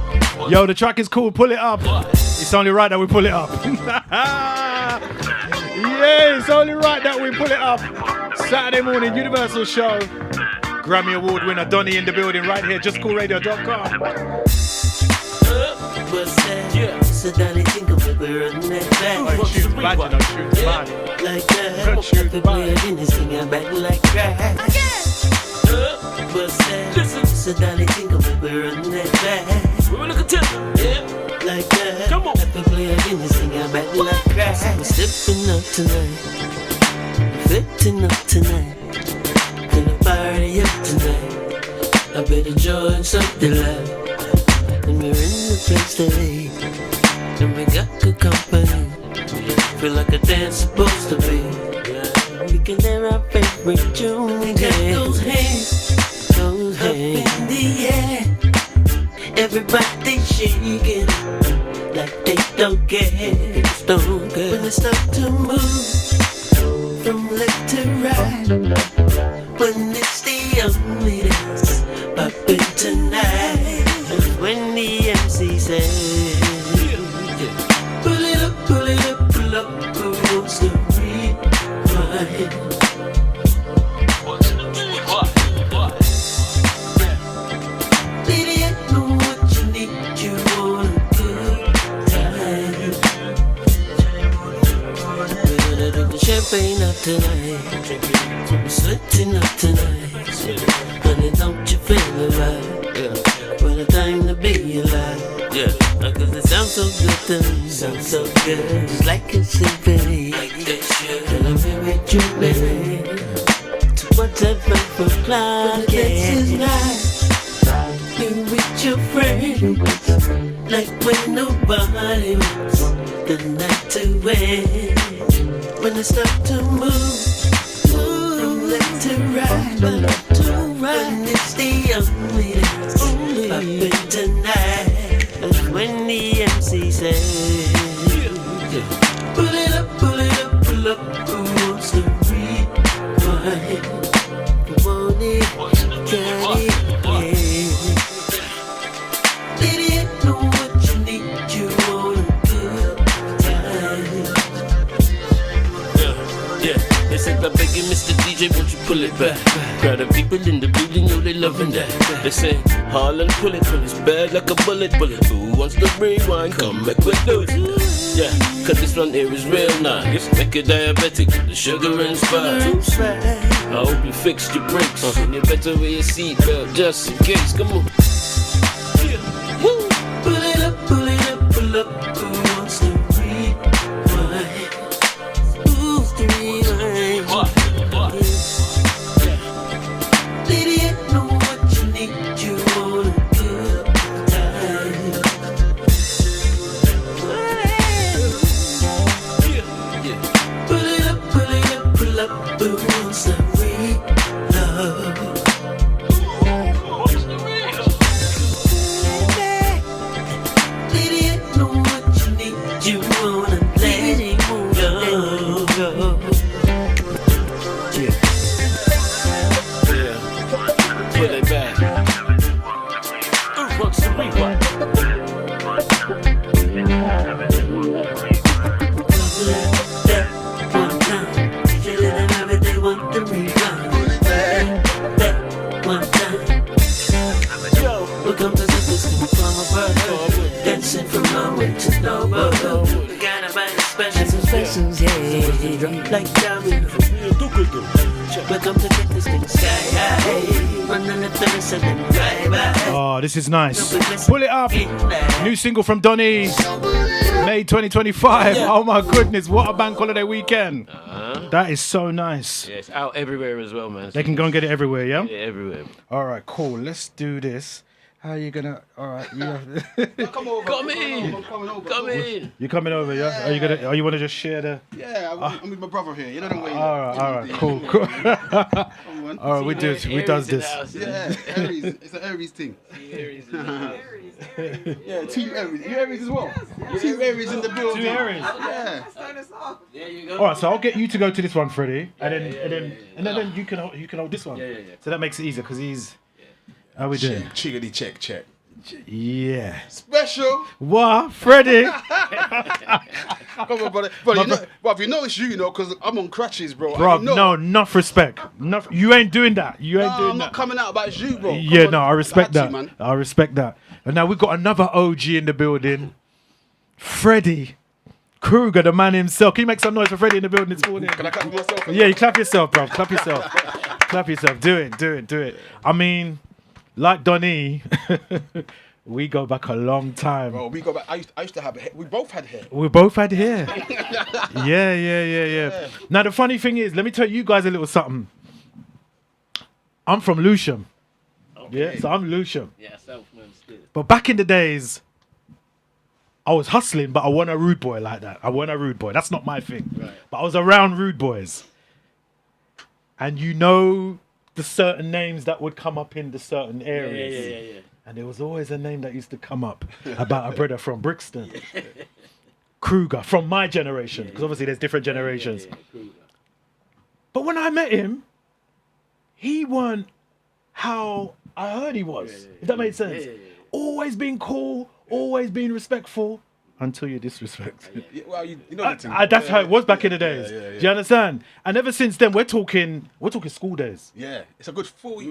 Yo, the track is cool. Pull it up. It's only right that we pull it up. Yeah, it's only right that we pull it up. Saturday morning, Universal Show. Grammy Award winner Donny in the building right here. JUSCOOLRADIO.com. What's that? Yeah. So down and think of it, we're running that back. Shoot bad, you know, shoot bad. Like that. Happy player didn't sing our back like crack. What's that? Listen. So down and think of it, we're running that back. We're looking at yeah. Like that. Come on. Happy player didn't sing our back like crack. We're stepping up tonight. Fitting up tonight. Gonna party up tonight. I better join something live. And we're in the place today, and we got good company. Feel like a dance supposed to be. We can hear our favorite tune. We got those hands up in the air. Everybody shaking like they don't care. When they start to move from left to right, when it's the only dance poppin' tonight. When the MC says, pull it up, who wants to rewind? Lady, I know what you need, you want a good time. We're gonna drink the champagne up tonight. We're sweating up tonight. Honey, don't you feel the vibe? What a time to be alive. Yeah, cause it sounds so good to me. Sounds so good. Just like a symphony. Like they should. And I'm here with you, baby. To what's that vibe for clock? This is nice. You with your friend. Like when nobody wants the night to end. When they start to move from left to right, when it's the only dance poppin' tonight. And when the MC says, pull it up, who wants to rewind? You want it, got it, yeah. Lady, I know what you need, you want a good time. Yeah, they said, I beg you, Mr. DJ, won't you pull it back. Crowd of people in the building, yo, they loving that. They say, Harlan, pull it's bad like a bullet. Who wants to rewind? Come back with it. Yeah, cause this one here is real nice. Make you diabetic, the sugar and spice. I hope you fixed your brakes. And you better wear your seatbelt just in case. Come on. Yeah. Woo. Pull it up, pull it up, pull up. Who wants to rewind? Who's to rewind? What? Lady, I know what you need. You want a good time. Yeah. Pull it up, pull it up, pull up. Who wants to rewind? You wanna let it go. Yeah. Yeah. Pull it back. Who wants to rewind? That one time. Teach you that I never they want to rewind. That one time. Yo, welcome to the distant from above. Dancing from nowhere to nowhere. We gotta buy the specials and specials, yeah. Drop like diamonds. Welcome to get this thing sky high. Running the 37 right by. Oh, this is nice. Pull it up. New single from Donny. May 2025. Oh my goodness, what a bank holiday weekend. That is so nice. Yeah, it's out everywhere as well, man. They can go and get it everywhere, yeah? Yeah, everywhere. All right, cool. Let's do this. How are you gonna? All right, yeah. Come in. Come in. You coming over, yeah? Are you gonna? Are you wanna just share the? Yeah, I'm with my brother here. You know the way. All right, cool. All right, we does this. Yeah, Aries. It's an Aries thing. Yeah, Team Aries. You Aries as well. Team Aries in the building. Two Aries. Yeah. There you go. All right, so I'll get you to go to this one, Fredi, and then you can hold this one. Yeah. So that makes it easier because he's. How we doing? Chiggity check. Yeah. Special. What, Fredi? Come on, brother. But you know it's you know, because I'm on crutches, bro. Bro, no, enough respect. You ain't doing that. You ain't doing I'm that. not coming out about it's you, bro. Yeah, Come no, on. I respect Had to, that. man. I respect that. And now we've got another OG in the building. Fredi Kruger, the man himself. Can you make some noise for Fredi in the building this morning? Can I clap for myself? Yeah, you clap yourself, bro. Clap yourself. Clap yourself. Do it. I mean, like Donny, we go back a long time. Bro, we go back. I used to have hair. We both had hair. We both had hair. Yeah. Now, the funny thing is, let me tell you guys a little something. I'm from Lewisham. Okay. Yeah, so I'm Lewisham. Yeah, self-man still. But back in the days, I was hustling, but I wasn't a rude boy like that. That's not my thing. Right. But I was around rude boys. And you know the certain names that would come up in the certain areas. Yeah. And there was always a name that used to come up about a brother from Brixton. Kruger, from my generation. Because obviously there's different generations. Kruger. But when I met him, he weren't how I heard he was. If that made sense. Always being cool, always being respectful. Until you disrespect. Yeah, well, you know the thing. That's how it was back in the days. Yeah. Do you understand? And ever since then, we're talking school days. Yeah, it's a good 40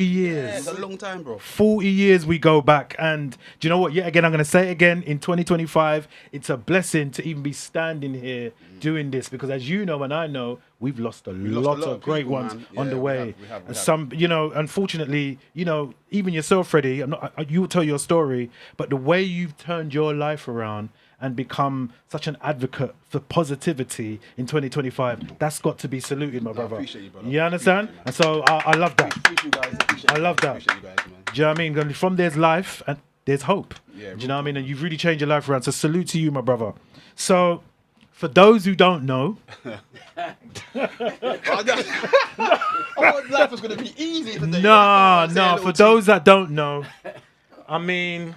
years. Yeah, it's a long time, bro. 40 years we go back. And do you know what? Yet again, I'm going to say it again. In 2025, it's a blessing to even be standing here doing this. Because as you know and I know, we've lost a lot of great people, ones man. on the way. We have. Some, unfortunately, even yourself, Fredi, you will tell your story, but the way you've turned your life around and become such an advocate for positivity in 2025, that's got to be saluted, my brother. I appreciate you, brother. You understand? And so I love that. Appreciate you guys. I love that. Appreciate you guys, man. Do you know what I mean? And from there's life and there's hope. Yeah, do you know what I mean? And you've really changed your life around. So salute to you, my brother. So for those who don't know, I thought life was going to be easy today. no. For those that don't know, I mean,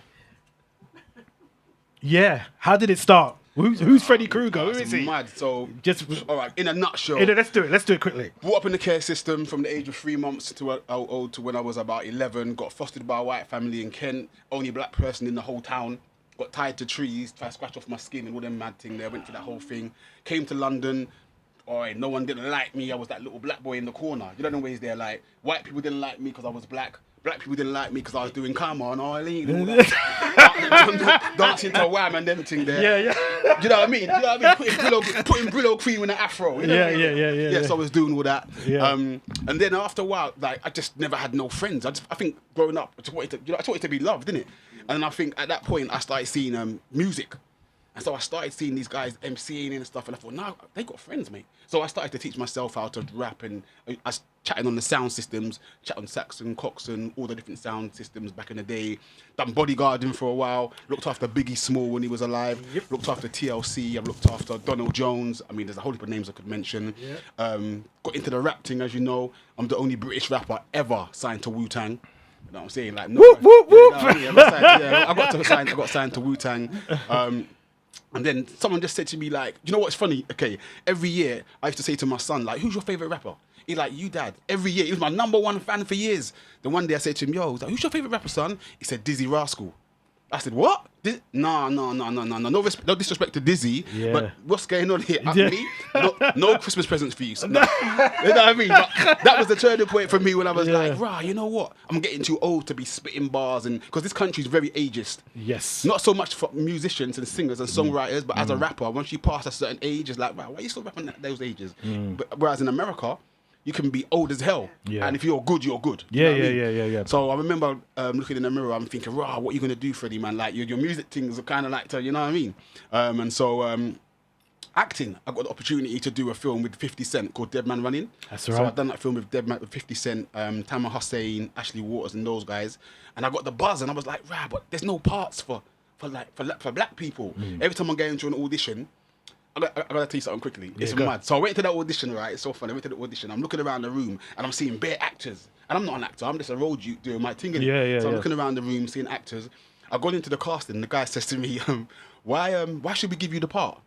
yeah. How did it start? Who's Fredi Kruger? Who is he? Mad. So, Just all right. In a nutshell, let's do it. Let's do it quickly. brought up in the care system from the age of 3 months to when I was about 11. Got fostered by a white family in Kent. Only black person in the whole town. Got tied to trees, tried to scratch off my skin and all them mad thing there. Went through that whole thing. Came to London. or no one didn't like me. I was that little black boy in the corner. You don't know ways there. Like white people didn't like me because I was black. Black people didn't like me because I was doing karma and Arlene and all that. Dancing to Wham and them thing there. Yeah. Do you know what I mean? Putting Brillo cream in an afro. You know what I mean? Yeah, so I was doing all that. Yeah. And then after a while, like I just never had no friends. I think growing up, I just wanted to be loved, didn't it? And then I think at that point I started seeing music. And so I started seeing these guys MCing and stuff, and I thought, no, they got friends, mate. So I started to teach myself how to rap, and I was chatting on the sound systems, chat on Saxon, Coxsone, all the different sound systems back in the day. Done bodyguarding for a while, looked after Biggie Small when he was alive, looked after TLC, I've looked after Donald Jones. I mean, there's a whole heap of names I could mention. Got into the rap thing, as you know. I'm the only British rapper ever signed to Wu-Tang. You know what I'm saying? Like, no, whoop, whoop, whoop. I got signed to Wu-Tang. And then someone just said to me, like, you know what's funny? Okay, every year I used to say to my son, like, who's your favorite rapper? He's like, you, Dad. Every year, he was my #1 fan for years. Then one day I said to him, yo, like, who's your favorite rapper, son? He said, Dizzy Rascal. I said, what? No. No disrespect to Dizzy, but what's going on here? Me? No Christmas presents for you. So, no. You know what I mean? But that was the turning point for me when I was like, rah, you know what? I'm getting too old to be spitting bars, and because this country is very ageist. Yes. Not so much for musicians and singers and songwriters, but as a rapper, once you pass a certain age, it's like, wow, why are you still rapping at those ages? But, whereas in America, you can be old as hell, and if you're good, you're good. You know what I mean? So I remember looking in the mirror, I'm thinking, rah, what are you gonna do, Freddie, man? Like your music things are kind of like, you know what I mean? And so acting, I got the opportunity to do a film with 50 Cent called Dead Man Running. That's right. So I've done that film with 50 Cent, Tamar Hussein, Ashley Waters, and those guys. And I got the buzz, and I was like, rah, but there's no parts for black people. Every time I go into an audition, I gotta tell you something quickly. It's mad. So I went to that audition, right? It's so fun. I went to the audition. I'm looking around the room and I'm seeing bare actors. And I'm not an actor. I'm just a road dude doing my thing. So I'm looking around the room, seeing actors. I got into the casting. The guy says to me, why should we give you the part?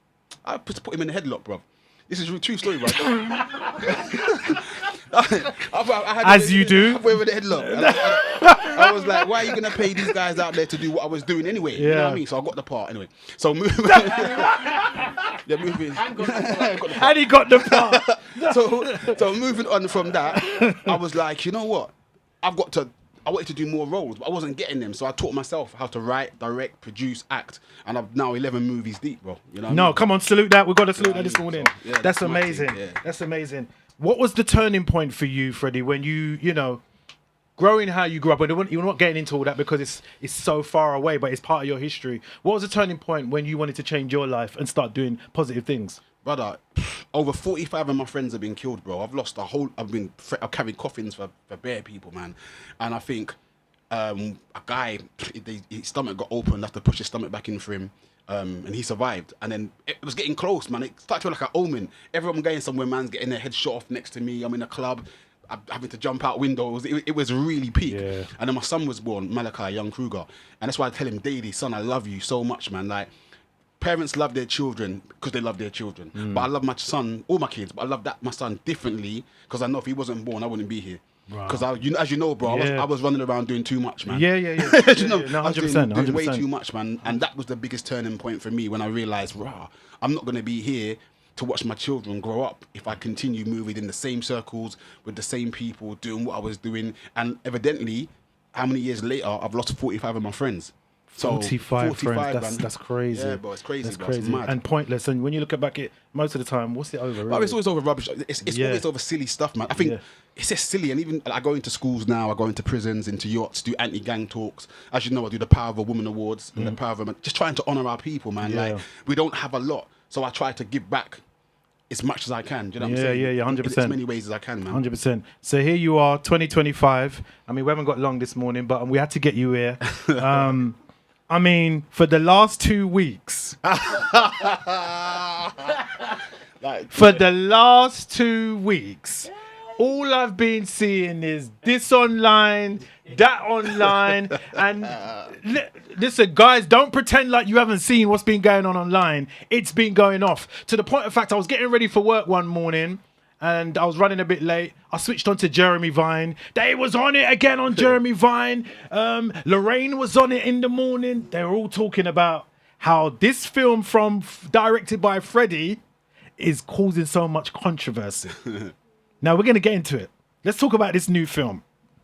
I put him in the headlock, bro. This is a true story, bro. As you do. I put him in the headlock. I was like, why are you going to pay these guys out there to do what I was doing anyway? You know what I mean? So I got the part anyway. So moving. moving. And he got the part. so moving on from that, I was like, you know what? I wanted to do more roles, but I wasn't getting them. So I taught myself how to write, direct, produce, act. And I'm now 11 movies deep, bro. You know what I mean? Come on, salute that. We've got to salute that this morning. So, that's amazing. That's amazing. What was the turning point for you, Freddie, when you know, growing how you grew up? And you're not getting into all that because it's so far away, but it's part of your history. What was the turning point when you wanted to change your life and start doing positive things? Brother, over 45 of my friends have been killed, bro. I've carried coffins for bare people, man. And I think a guy, his stomach got opened, I had to push his stomach back in for him. And he survived. And then it was getting close, man. It started to feel like an omen. Everyone going somewhere, man's getting their head shot off next to me. I'm in a club. I'm having to jump out windows. It was really peak. Yeah. And then my son was born, Malachi, young Kruger. And that's why I tell him daily, son, I love you so much, man. Like, parents love their children because they love their children. But I love my son, all my kids, but I love my son differently because I know if he wasn't born, I wouldn't be here. Because as you know, bro, I was running around doing too much, man. Yeah. You know, No, 100%, I was doing 100%. way too much, man. And that was the biggest turning point for me when I realised, I'm not going to be here to watch my children grow up if I continue moving in the same circles with the same people, doing what I was doing. And evidently, how many years later, I've lost 45 of my friends. So 45 friends, that's crazy. Yeah, bro, it's crazy. That's bro. crazy It's mad. and pointless. And when you look back at it, most of the time, what's it over? But it's always over rubbish. It's always over silly stuff, man. I think it's just silly. And even I go into schools now, I go into prisons, into yachts, do anti-gang talks. As you know, I do the Power of a Woman Awards and the Power of a Man. Just trying to honour our people, man. Like, we don't have a lot. So I try to give back as much as I can. Do you know what I'm saying? Yeah, 100%. In as many ways as I can, man. 100%. So here you are, 2025. I mean, we haven't got long this morning, but we had to get you here. I mean, for the last 2 weeks. For the last 2 weeks, all I've been seeing is this online, that online. And listen, guys, don't pretend like you haven't seen what's been going on online. It's been going off. To the point of fact, I was getting ready for work one morning. And I was running a bit late. I switched on to Jeremy Vine. They was on it again on Jeremy Vine. Lorraine was on it in the morning. They were all talking about how this film directed by Fredi is causing so much controversy? Now we're going to get into it. Let's talk about this new film.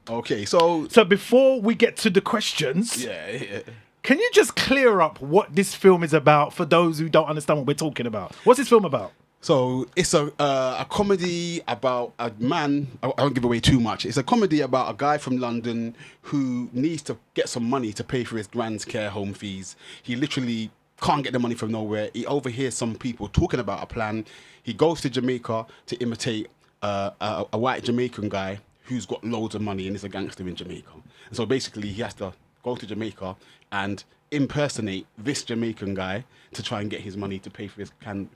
Okay, so before we get to the questions, yeah. Can you just clear up what this film is about for those who don't understand what we're talking about? What's this film about? So it's a comedy about a man. I won't give away too much. It's a comedy about a guy from London who needs to get some money to pay for his grand's care home fees. He literally can't get the money from nowhere. He overhears some people talking about a plan. He goes to Jamaica to imitate a white Jamaican guy who's got loads of money and is a gangster in Jamaica. And so basically he has to go to Jamaica and impersonate this Jamaican guy to try and get his money to pay for his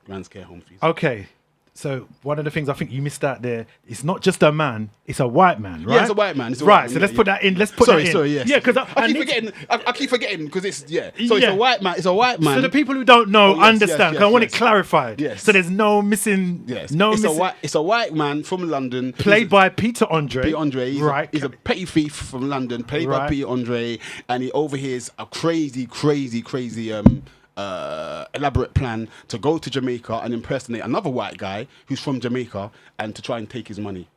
grand's care home fees. Okay, so one of the things I think you missed out there, it's not just a man, it's a white man, right? Yeah, it's a white man. Right, so let's put that in. Let's put that in. Sorry, yes. Yeah, because I keep forgetting because it's, yeah. So it's a white man. It's a white man. So the people who don't know understand, because I want it clarified. Yes. So there's no missing. Yes. No it's missing. It's a white man from London. Played by Peter Andre. Peter Andre. Right. He's a petty thief from London, played by Peter Andre, and he overhears a crazy elaborate plan to go to Jamaica and impersonate another white guy who's from Jamaica and to try and take his money.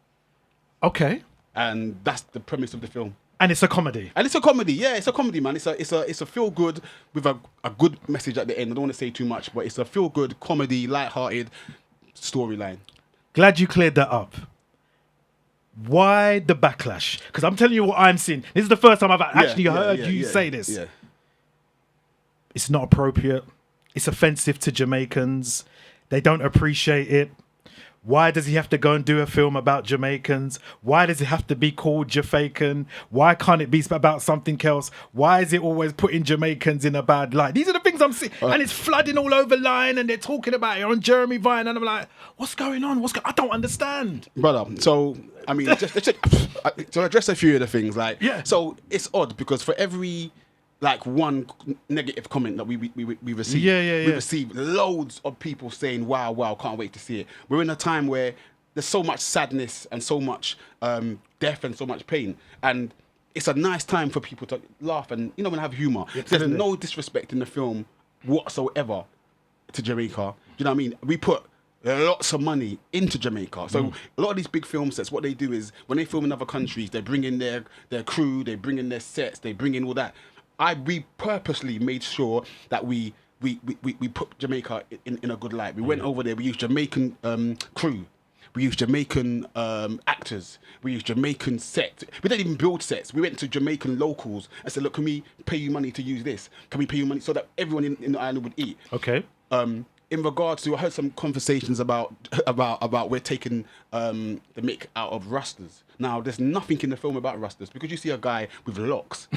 Okay. And that's the premise of the film. And it's a comedy. And it's a comedy, yeah, it's a comedy, man. It's a feel good with a good message at the end. I don't want to say too much, but it's a feel good comedy, light-hearted storyline. Glad you cleared that up. Why the backlash? Because I'm telling you what I'm seeing. This is the first time I've actually heard you say this. Yeah. It's not appropriate. It's offensive to Jamaicans. They don't appreciate it. Why does he have to go and do a film about Jamaicans? Why does it have to be called JAFAICAN? Why can't it be about something else? Why is it always putting Jamaicans in a bad light? These are the things I'm seeing. And it's flooding all over line and they're talking about it on Jeremy Vine. And I'm like, what's going on? I don't understand. Brother, so, I mean, to address a few of the things, like, so it's odd because for every one negative comment that we receive. We receive loads of people saying, wow, can't wait to see it. We're in a time where there's so much sadness and so much death and so much pain. And it's a nice time for people to laugh and, and have humour. There's no disrespect in the film whatsoever to Jamaica. Do you know what I mean? We put lots of money into Jamaica. So a lot of these big film sets, what they do is when they film in other countries, they bring in their crew, they bring in their sets, they bring in all that. We purposely made sure that we put Jamaica in a good light. We went over there. We used Jamaican crew. We used Jamaican actors. We used Jamaican sets. We didn't even build sets. We went to Jamaican locals and said, "Look, can we pay you money to use this? Can we pay you money so that everyone in the island would eat?" Okay. In regards to, I heard some conversations about we're taking the mick out of Rastas. Now, there's nothing in the film about Rastas because you see a guy with locks.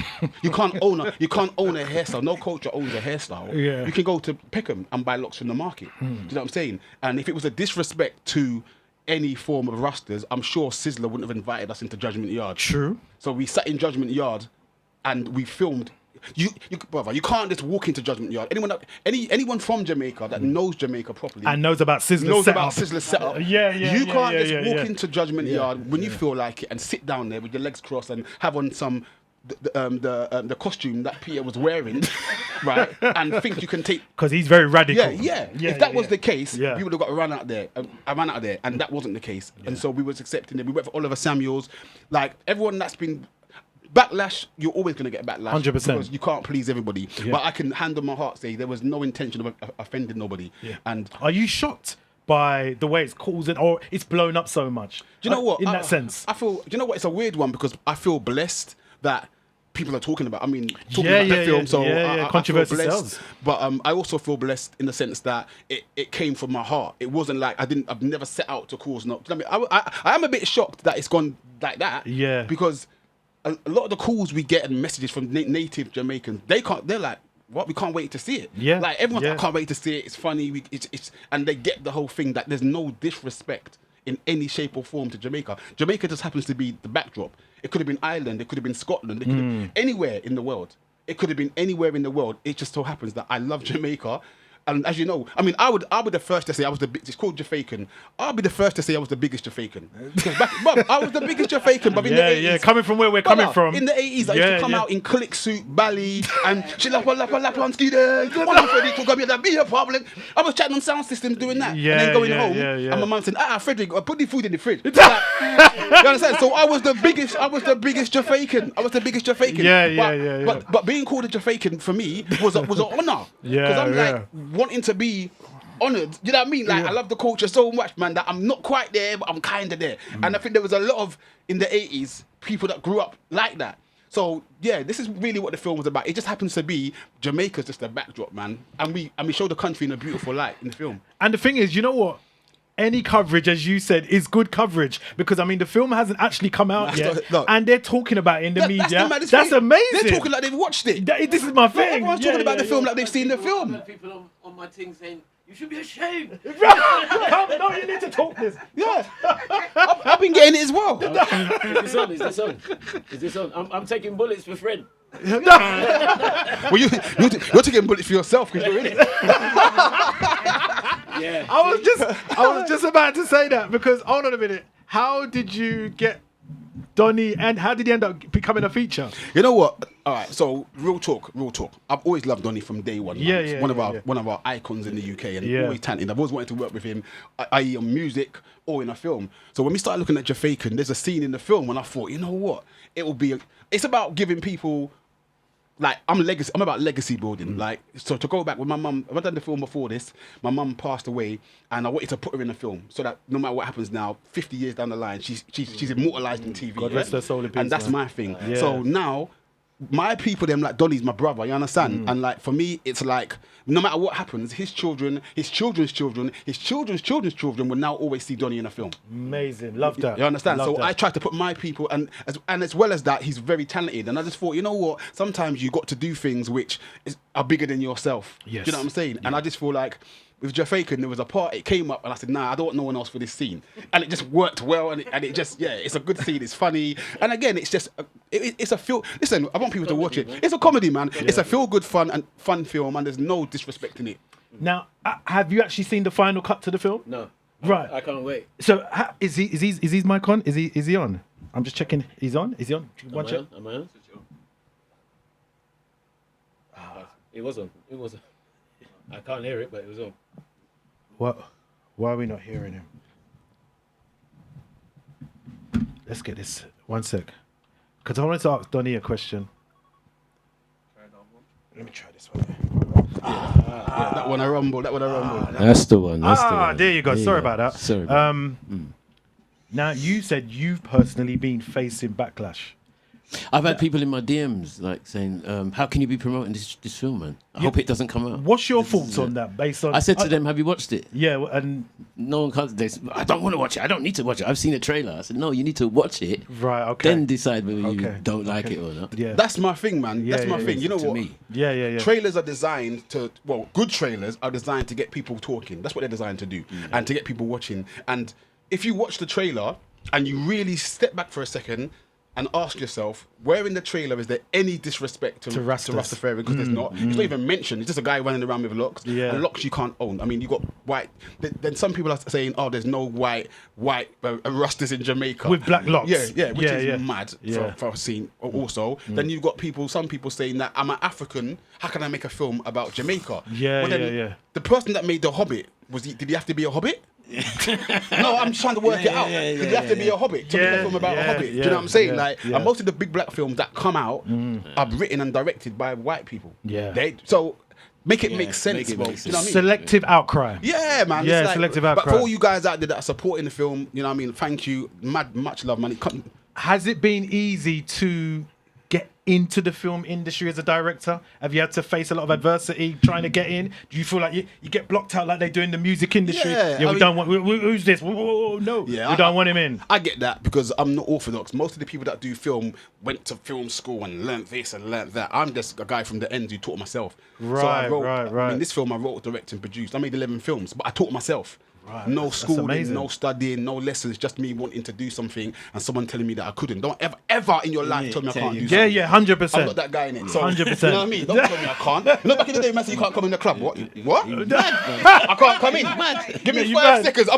You can't own a hairstyle. No culture owns a hairstyle. Yeah. You can go to Peckham and buy locks from the market. Do you know what I'm saying? And if it was a disrespect to any form of Rastas, I'm sure Sizzler wouldn't have invited us into Judgment Yard. True. So we sat in Judgment Yard and we filmed. Brother, you can't just walk into Judgment Yard. Anyone from Jamaica that knows Jamaica properly and knows about Sizzler's setup. You can't just walk into Judgment Yard when you feel like it and sit down there with your legs crossed and have on some the costume that Peter was wearing, right? And think you can take because he's very radical. Yeah. If that was the case, we would have got to run out there. I ran out there, and that wasn't the case. And so we was accepting it. We went for Oliver Samuels, like everyone that's been. Backlash, you're always going to get backlash. 100%. Because you can't please everybody. Yeah. But I can hand on my heart say there was no intention of offending nobody. Yeah. And are you shocked by the way it's causing or it's blown up so much? Do you know what? In that sense? I feel, do you know what? It's a weird one because I feel blessed that people are talking about. I mean, talking about the film, so I feel blessed. But I also feel blessed in the sense that it came from my heart. It wasn't like I've never set out to cause no. Do you know what I mean? I am a bit shocked that it's gone like that. Yeah. Because a lot of the calls we get and messages from native Jamaicans, they're like, what? We can't wait to see it. Yeah. Like everyone's like, I can't wait to see it. It's funny. And they get the whole thing that there's no disrespect in any shape or form to Jamaica. Jamaica just happens to be the backdrop. It could have been Ireland. It could have been Scotland. It could have anywhere in the world. It could have been anywhere in the world. It just so happens that I love Jamaica. And as you know, I mean, I would be the first to say I was the it's called JAFAICAN. I'll be the first to say I was the biggest JAFAICAN. I was the biggest JAFAICAN, but in the 80s. Yeah, coming from where we're coming from. In the 80s, I used to come out in click suit, bally, and she lap on ski there. Fredi Kruger, that'd be a problem. I was chatting on sound systems doing that. And then going home, and my mum said, Fredi, put the food in the fridge. You understand? So I was the biggest JAFAICAN. I was the biggest JAFAICAN. But being called a JAFAICAN for me was an honour. Because I'm like wanting to be honoured. You know what I mean? Like I love the culture so much, man, that I'm not quite there, but I'm kind of there. And I think there was a lot of, in the 80s, people that grew up like that. So yeah, this is really what the film was about. It just happens to be Jamaica's just a backdrop, man. And we show the country in a beautiful light in the film. And the thing is, you know what? Any coverage, as you said, is good coverage because I mean the film hasn't actually come out yet, and they're talking about it in the media. That's amazing. They're talking like they've watched it. This is my thing. Everyone's talking about the film like they've seen the film. People on my thing saying you should be ashamed. No, you need to talk this. Yeah, I've been getting it as well. Is this on? I'm taking bullets for Fred. Well, you're taking bullets for yourself because you're in it. Yeah. I was just about to say that because hold on a minute. How did you get Donny and how did he end up becoming a feature? You know what? All right, so real talk. I've always loved Donny from day one. One of our icons in the UK and always talented. I've always wanted to work with him, i.e. on music or in a film. So when we started looking at JAFAICAN, there's a scene in the film when I thought, you know what? It's about giving people. Like I'm about legacy building. Like so to go back with my mum, I've done the film before this. My mum passed away, and I wanted to put her in the film so that no matter what happens now, 50 years down the line, she's immortalised in TV. God rest her soul in peace, and that's man. my thing. Yeah. So now, my people, them like Donny's my brother. You understand? And like for me, it's like no matter what happens, his children, his children's children, his children's children's children will now always see Donny in a film. Amazing, love that. You understand? Love so that. I tried to put my people, and as well as that, he's very talented. And I just thought, you know what? Sometimes you got to do things which are bigger than yourself. Yes. Do you know what I'm saying? And I just feel like with JAFAICAN, there was a part, it came up and I said, nah, I don't want no one else for this scene. And it just worked well and it just, it's a good scene, it's funny. And again, it's just, it's a feel, listen, I want people to watch it. It's a comedy, man. Yeah. It's a feel-good fun film and there's no disrespect in it. Now, have you actually seen the final cut to the film? No. Right. I can't wait. So, is his mic on? Is he on? I'm just checking. He's on? Is he on? Am I on? It was on. I can't hear it, but it was on. What? Why are we not hearing him? Let's get this. One sec. Because I wanted to ask Donny a question. Let me try this one. That one I rumble. That's the one. There you go. Sorry about that. Sorry. Now, you said you've personally been facing backlash. I've had people in my DMs like saying, "How can you be promoting this film, man? I hope it doesn't come out." What's your thoughts on that? Based on, I said to them, "Have you watched it?" Yeah, and no one comes. They say, I don't want to watch it. I don't need to watch it. I've seen a trailer. I said, "No, you need to watch it. Right. Okay. Then decide whether you don't like it or not." Yeah, that's my thing, man. That's my thing. You know what? Me. Yeah. Trailers are designed to, good trailers are designed to get people talking. That's what they're designed to do, and to get people watching. And if you watch the trailer and you really step back for a second and ask yourself, where in the trailer is there any disrespect to Rastafari? Because there's not. It's not even mentioned. It's just a guy running around with locks. Yeah. And locks you can't own. I mean, you got white. Then some people are saying, oh, there's no white Rastas in Jamaica. With black locks. Yeah, which is mad for a scene also. Then you've got some people saying that I'm an African, how can I make a film about Jamaica? Yeah. The person that made The Hobbit, did he have to be a Hobbit? No, I'm just trying to work it out. Did you have to be a Hobbit to make a film about a Hobbit? Do you know what I'm saying? And most of the big black films that come out are written and directed by white people. Yeah. So make it make sense, bro. You know what I mean? Selective outcry. Yeah, man. Yeah, selective outcry. But for all you guys out there that are supporting the film, you know what I mean? Thank you. Much love, man. Has it been easy to get into the film industry as a director? Have you had to face a lot of adversity trying to get in? Do you feel like you get blocked out like they do in the music industry? We don't want. Who's this? No. Yeah, we don't want him in. I get that because I'm not orthodox. Most of the people that do film went to film school and learnt this and learnt that. I'm just a guy from the end who taught myself. Right. I mean, this film I wrote, directed, and produced. I made 11 films, but I taught myself. Right, No that's schooling, amazing. no studying, no lessons. Just me wanting to do something and someone telling me that I couldn't. Don't ever in your life tell me I can't do something. Yeah, 100%. I'm not that guy in it. So 100%. You know what I mean? Don't tell me I can't. You know, back in the day, man said you can't come in the club. What? I can't come in. Give me You 5 mad. seconds.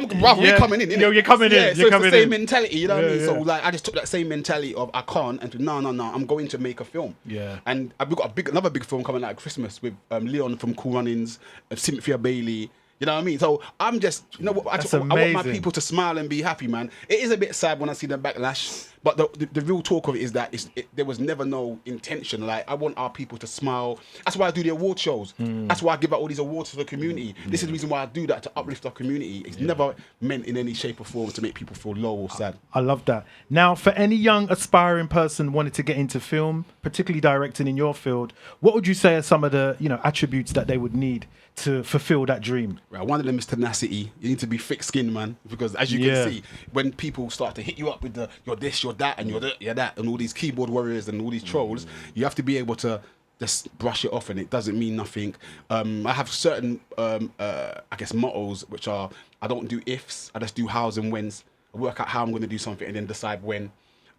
We're coming in. innit? You're coming in. Yeah, You're so it's coming the same in. mentality. You know what I Yeah, mean? So yeah. like, I just took that same mentality of I can't, and to, no, I'm going to make a film. Yeah. And we've got another big film coming out at Christmas with Leon from Cool Runnings, Cynthia Bailey. You know what I mean? So I'm just, you know what? I want my amazing. people to smile and be happy, man. It is a bit sad when I see the backlash, but the real talk of it is that there was never no intention. Like, I want our people to smile. That's why I do the award shows. That's why I give out all these awards to the community. This is the reason why I do that, to uplift our community. It's never meant in any shape or form to make people feel low or sad. I love that. Now, for any young aspiring person wanting to get into film, particularly directing in your field, what would you say are some of the attributes that they would need to fulfill that dream? Right, one of them is tenacity. You need to be thick-skinned, man, because as you can see, when people start to hit you up with you're this, you're that, and you're that, and all these keyboard warriors and all these trolls, you have to be able to just brush it off, and it doesn't mean nothing. I have certain, I guess, mottos, which are, I don't do ifs, I just do hows and whens. I work out how I'm going to do something and then decide when.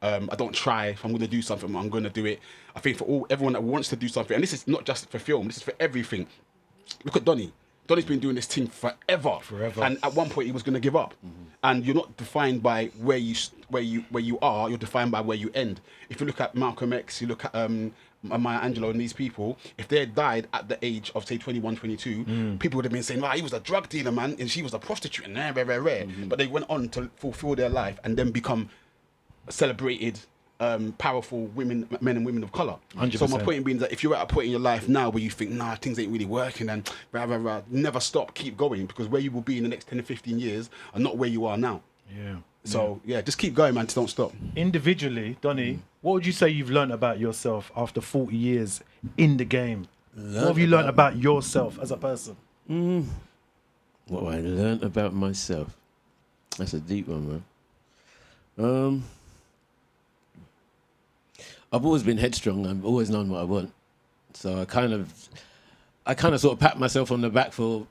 I don't try. If I'm going to do something, I'm going to do it. I think for everyone that wants to do something, and this is not just for film, this is for everything. Look at Donny. Donny's been doing this thing forever. And at one point he was going to give up. And you're not defined by where you are. You're defined by where you end. If you look at Malcolm X, you look at Maya Angelou and these people. If they had died at the age of say 21, 22, people would have been saying, "He was a drug dealer, man, and she was a prostitute." And rare. But they went on to fulfill their life and then become celebrated. Powerful men and women of colour. 100%. So my point being that if you're at a point in your life now where you think, things ain't really working, and never stop, keep going, because where you will be in the next 10 to 15 years are not where you are now. Yeah. So just keep going, man. Just don't stop. Individually, Donny, what would you say you've learned about yourself after 40 years in the game? What have you learned about yourself as a person? What I learned about myself. That's a deep one, man. I've always been headstrong. I've always known what I want. So I kind of sort of pat myself on the back for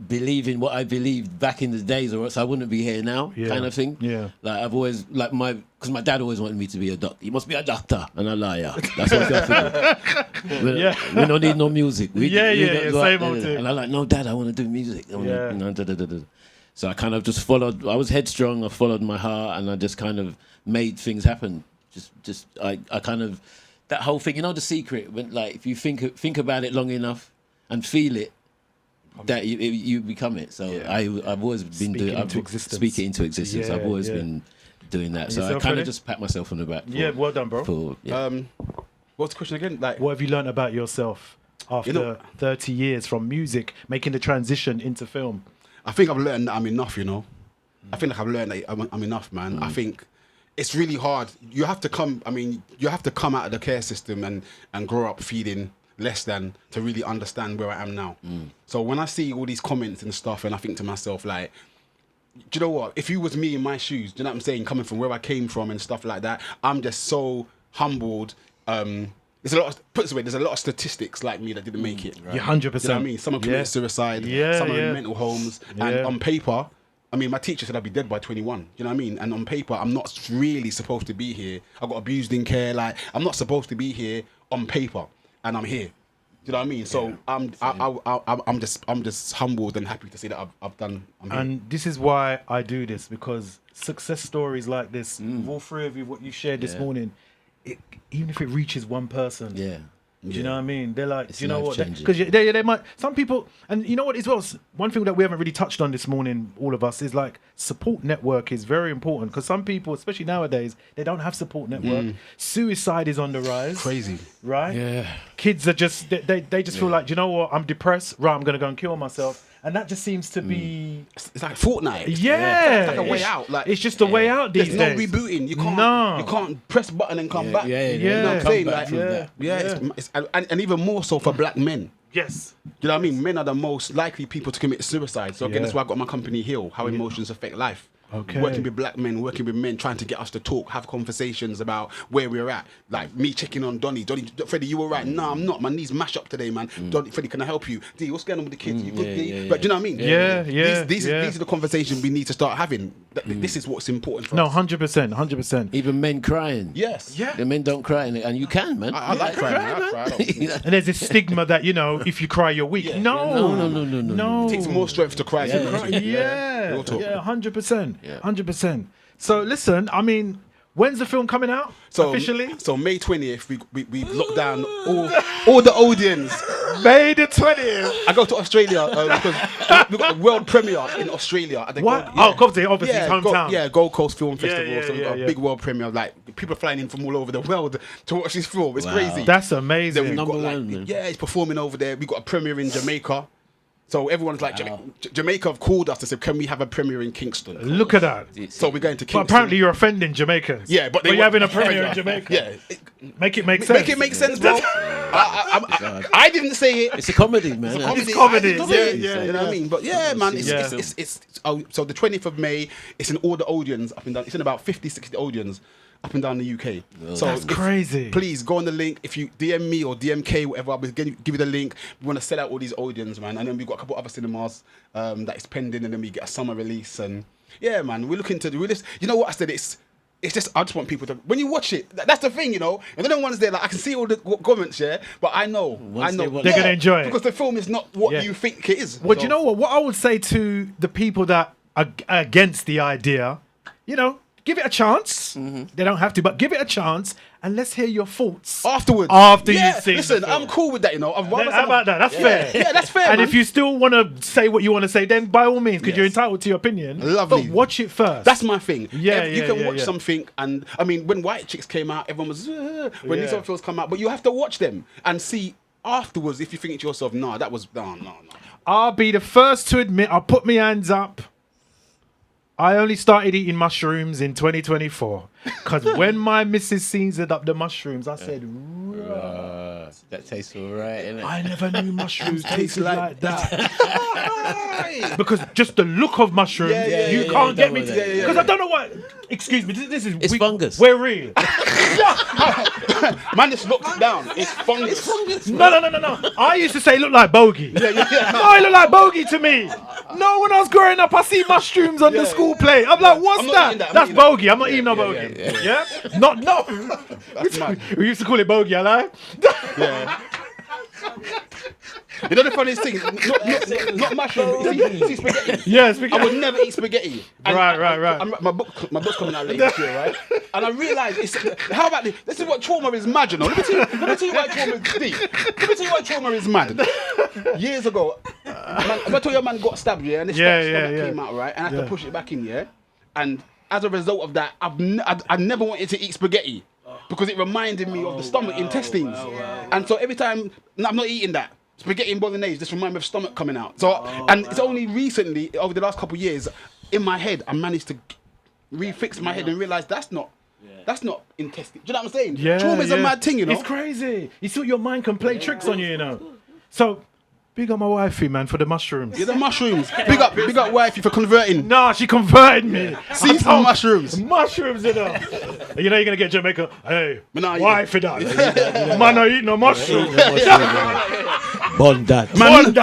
believing what I believed back in the days, or else I wouldn't be here now, kind of thing. Yeah. Like I've always, because my dad always wanted me to be a doctor. You must be a doctor, and I lie, yeah. That's what I figured. We don't need no music. Same old thing. And I'm like, no, Dad, I want to do music. So I kind of just followed. I was headstrong. I followed my heart, and I just kind of made things happen. I kind of, that whole thing, The Secret, when, like, if you think about it long enough and feel it, that you become it. So I've always been doing, speak it into existence. I've always been doing that. So I kind of just pat myself on the back. Well done, bro. What's the question again? Like, what have you learned about yourself after 30 years from music, making the transition into film? I think I've learned that I'm enough, I think I've learned that I'm enough, man. I think it's really hard. You have to come out of the care system and grow up feeling less than to really understand where I am now. So when I see all these comments and stuff, and I think to myself, like, do you know what? If you was me in my shoes, do you know what I'm saying? Coming from where I came from and stuff like that, I'm just so humbled. There's a lot of statistics like me that didn't make it. Right? 100%. You know what I mean? Some committed suicide, some are in mental homes, and on paper, I mean, my teacher said I'd be dead by 21. You know what I mean? And on paper, I'm not really supposed to be here. I got abused in care. Like, I'm not supposed to be here on paper, and I'm here. You know what I mean? So I'm just humbled and happy to see that I've done. I'm here. And this is why I do this, because success stories like this, all three of you, what you shared this morning, even if it reaches one person, do you know what I mean? They're like, do you know what? Because they might, some people, and you know what as well, one thing that we haven't really touched on this morning, all of us, is like support network is very important, because some people, especially nowadays, they don't have support network. Suicide is on the rise. Crazy. Right? Yeah. Kids are just, they just feel like, do you know what? I'm depressed. Right, I'm going to go and kill myself. And that just seems to be... It's like Fortnite. Yeah. It's like a way out. Like, it's just a way out these days. There's no rebooting. You can't press button and come back. You know what I'm saying? Like, and even more so for black men. Yes. You know what I mean? Men are the most likely people to commit suicide. So again, that's why I got my company Heal, How Emotions Affect Life. Okay. Working with black men, working with men, trying to get us to talk, have conversations about where we're at. Like me checking on Donny, Freddie, you all right? No, I'm not. My knees mash up today, man. Freddie, can I help you? D, what's going on with the kids? You good, D? But do you know what I mean? These are the conversations we need to start having. This is what's important for us. 100%, 100%. Even men crying. Yes. Yeah. The men don't cry, and you can, man. I like crying. I cry. And there's this stigma that, you know, if you cry, you're weak. No. It takes more strength to cry. Yeah, Real talk. 100%. 100%. So listen, I mean, when's the film coming out officially? So May 20th, we locked down all the audience. May the 20th. I go to Australia because we got a world premiere in Australia. At the What? Obviously, his hometown. Gold Coast Film Festival. Yeah, so we got a big world premiere. Like people flying in from all over the world to watch this film. It's crazy. That's amazing. Then we've got it's performing over there. We got a premiere in Jamaica. So everyone's like, Jamaica have called us to say, can we have a premiere in Kingston? Look at that. So we're going to Kingston. But apparently you're offending Jamaicans. Yeah, but you're having a premiere in Jamaica. Yeah. Make it make sense. Make it make sense, bro. I didn't say it. It's a comedy, man. It's comedy. Yeah, you know what I mean? But yeah, man, it's so the 20th of May, it's in all the audience up and down. It's in about 50, 60 audience up and down the UK. So that's crazy. Please go on the link. If you DM me or DMK, whatever, I'll give you the link. We want to sell out all these audience, man. And then we've got a couple other cinemas that is pending, and then we get a summer release. And yeah, man, we're looking to do this. You know what I said? It's just, I just want people to, when you watch it, that's the thing, you know. And then the ones there, like, I can see all the comments, but I know. They're going to enjoy it. Because the film is not what you think it is. Well, do you know what? What I would say to the people that are against the idea, you know, give it a chance. They don't have to, but give it a chance, and let's hear your thoughts afterwards. After you've seen listen, the film. I'm cool with that, you know. How about that? That's fair. Yeah, that's fair. And man. if you still want to say what you want to say, then by all means, because you're entitled to your opinion. Lovely. But watch it first. That's my thing. You can watch yeah. something, and I mean, when White Chicks came out, everyone was when these other films come out, but you have to watch them and see afterwards if you think to yourself, no. I'll be the first to admit, I'll put my hands up. I only started eating mushrooms in 2024 because when my missus seasoned up the mushrooms, I said, that tastes all right, innit? I never knew mushrooms tasted like that. Because just the look of mushrooms, you can't get me to. Because I don't know what. Excuse me, this is. It's fungus. We're real. Man, just looked it down. It's fungus. No. I used to say it looked like bogey. No, it looked like bogey to me. No, when I was growing up, I see mushrooms on the school plate. I'm like, what's that? That's bogey. I'm not eating no bogey. Yeah? No. We used to call it bogey, I lie. Yeah. You know the funniest thing? Not mushroom. See spaghetti. Yeah, spaghetti. I would never eat spaghetti. And Right. My book's coming out later this year, right? And I realised, how about this? This is what trauma is mad, you know. Let me tell you why trauma is deep. Let me tell you why trauma is mad. Years ago, I told you a man got stabbed, and this stomach came out, right? And I had to push it back in, And as a result of that, I never wanted to eat spaghetti. Because it reminded me of the stomach intestines. And so every time, I'm not eating that. Spaghetti and bolognese just remind me of stomach coming out. So, and it's only recently, over the last couple of years, in my head, I managed to refix my head and realize that's not intestine. Do you know what I'm saying? Yeah, Trauma is a mad thing, you know? It's crazy. You see, your mind can play tricks on you, you know. So, big up my wifey, man, for the mushrooms. Yeah, the mushrooms. Big up wifey for converting. Nah, she converted me. See some mushrooms. Mushrooms, you know. You know you're going to get Jamaica. Hey, wifey that. Yeah. Man, I eat no mushrooms. Bon dad. Man,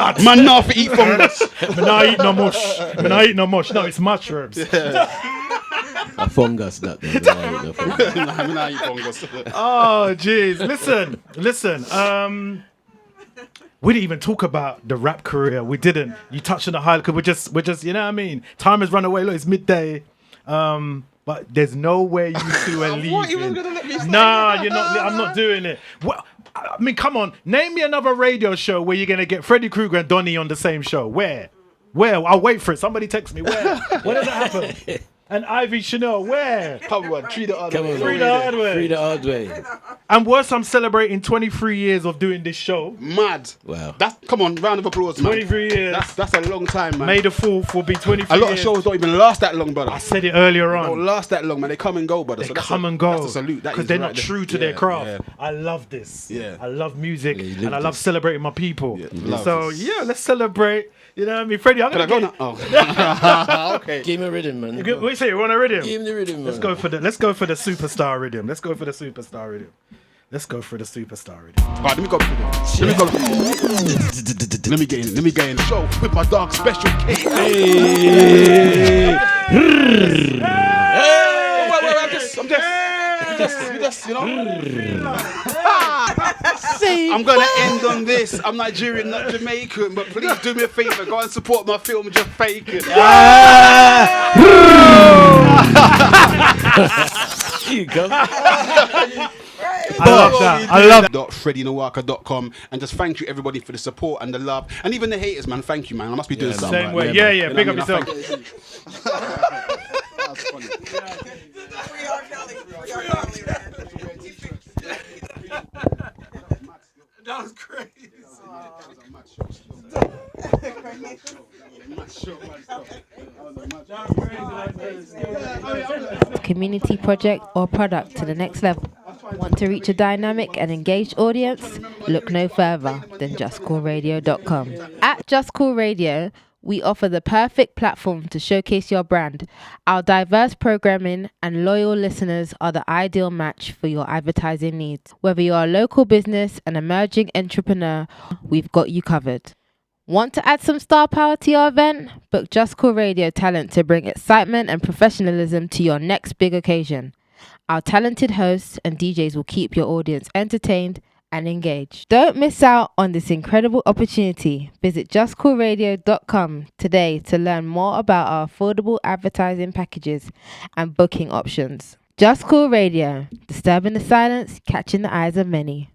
not for eat fungus. Man, I eat no mush. Man, I eat no mush. No, it's mushrooms. A fungus, that. Man, I eat fungus. Oh, jeez. Listen. We didn't even talk about the rap career. We didn't. You touched on the highlight because we're just, you know what I mean? Time has run away. Look, it's midday. But there's nowhere you two are leaving. Nah, you're not. I'm not doing it. Well, I mean, come on. Name me another radio show where you're gonna get Fredi Kruger and Donny on the same show. Where? I'll wait for it. Somebody text me. Where? When does that happen? And Ivy Chanel, where? Come on, treat it hard way. Free the hard way. And worse, I'm celebrating 23 years of doing this show. Mad. Wow. Come on, round of applause, man. 23 years. That's a long time, man. May the 4th will be 23 years. A lot of shows don't even last that long, brother. I said it earlier on. They don't last that long, man. They come and go, brother. They come and go. That's a salute. Because they're not true to their craft. Yeah. I love this. Yeah. I love music and I love celebrating my people. Yeah, so, let's celebrate. You know what I mean? Freddie, I'm going to go now? Oh. Okay. Give me a rhythm, man. We're say? You want a rhythm? Give him the rhythm, Let's man. go for the superstar rhythm. Let's go for the superstar rhythm. Alright, let me go. Let me get in. Let me get in the show with my dog Special K. Hey. Wait, I'm just, you know. I'm gonna end on this. I'm Nigerian, not Jamaican, but please do me a favor. Go and support my film, JAFAICAN. Here you go. I love that. I love FrediNwaka.com, and just thank you everybody for the support and the love, and even the haters, man. Thank you, man. I must be doing something. same right. way. Yeah, Yeah, man. big You up know what I mean? yourself. That's funny. That was crazy. Community project or product to the next level. Want to reach a dynamic and engaged audience? Look no further than JUSCOOLRADIO.com. At Just Cool Radio, we offer the perfect platform to showcase your brand. Our diverse programming and loyal listeners are the ideal match for your advertising needs. Whether you're a local business, an emerging entrepreneur, we've got you covered. Want to add some star power to your event? Book Just Cool Radio talent to bring excitement and professionalism to your next big occasion. Our talented hosts and DJs will keep your audience entertained and engaged. Don't miss out on this incredible opportunity. Visit JustCoolRadio.com today to learn more about our affordable advertising packages and booking options. Just Cool Radio, disturbing the silence, catching the eyes of many.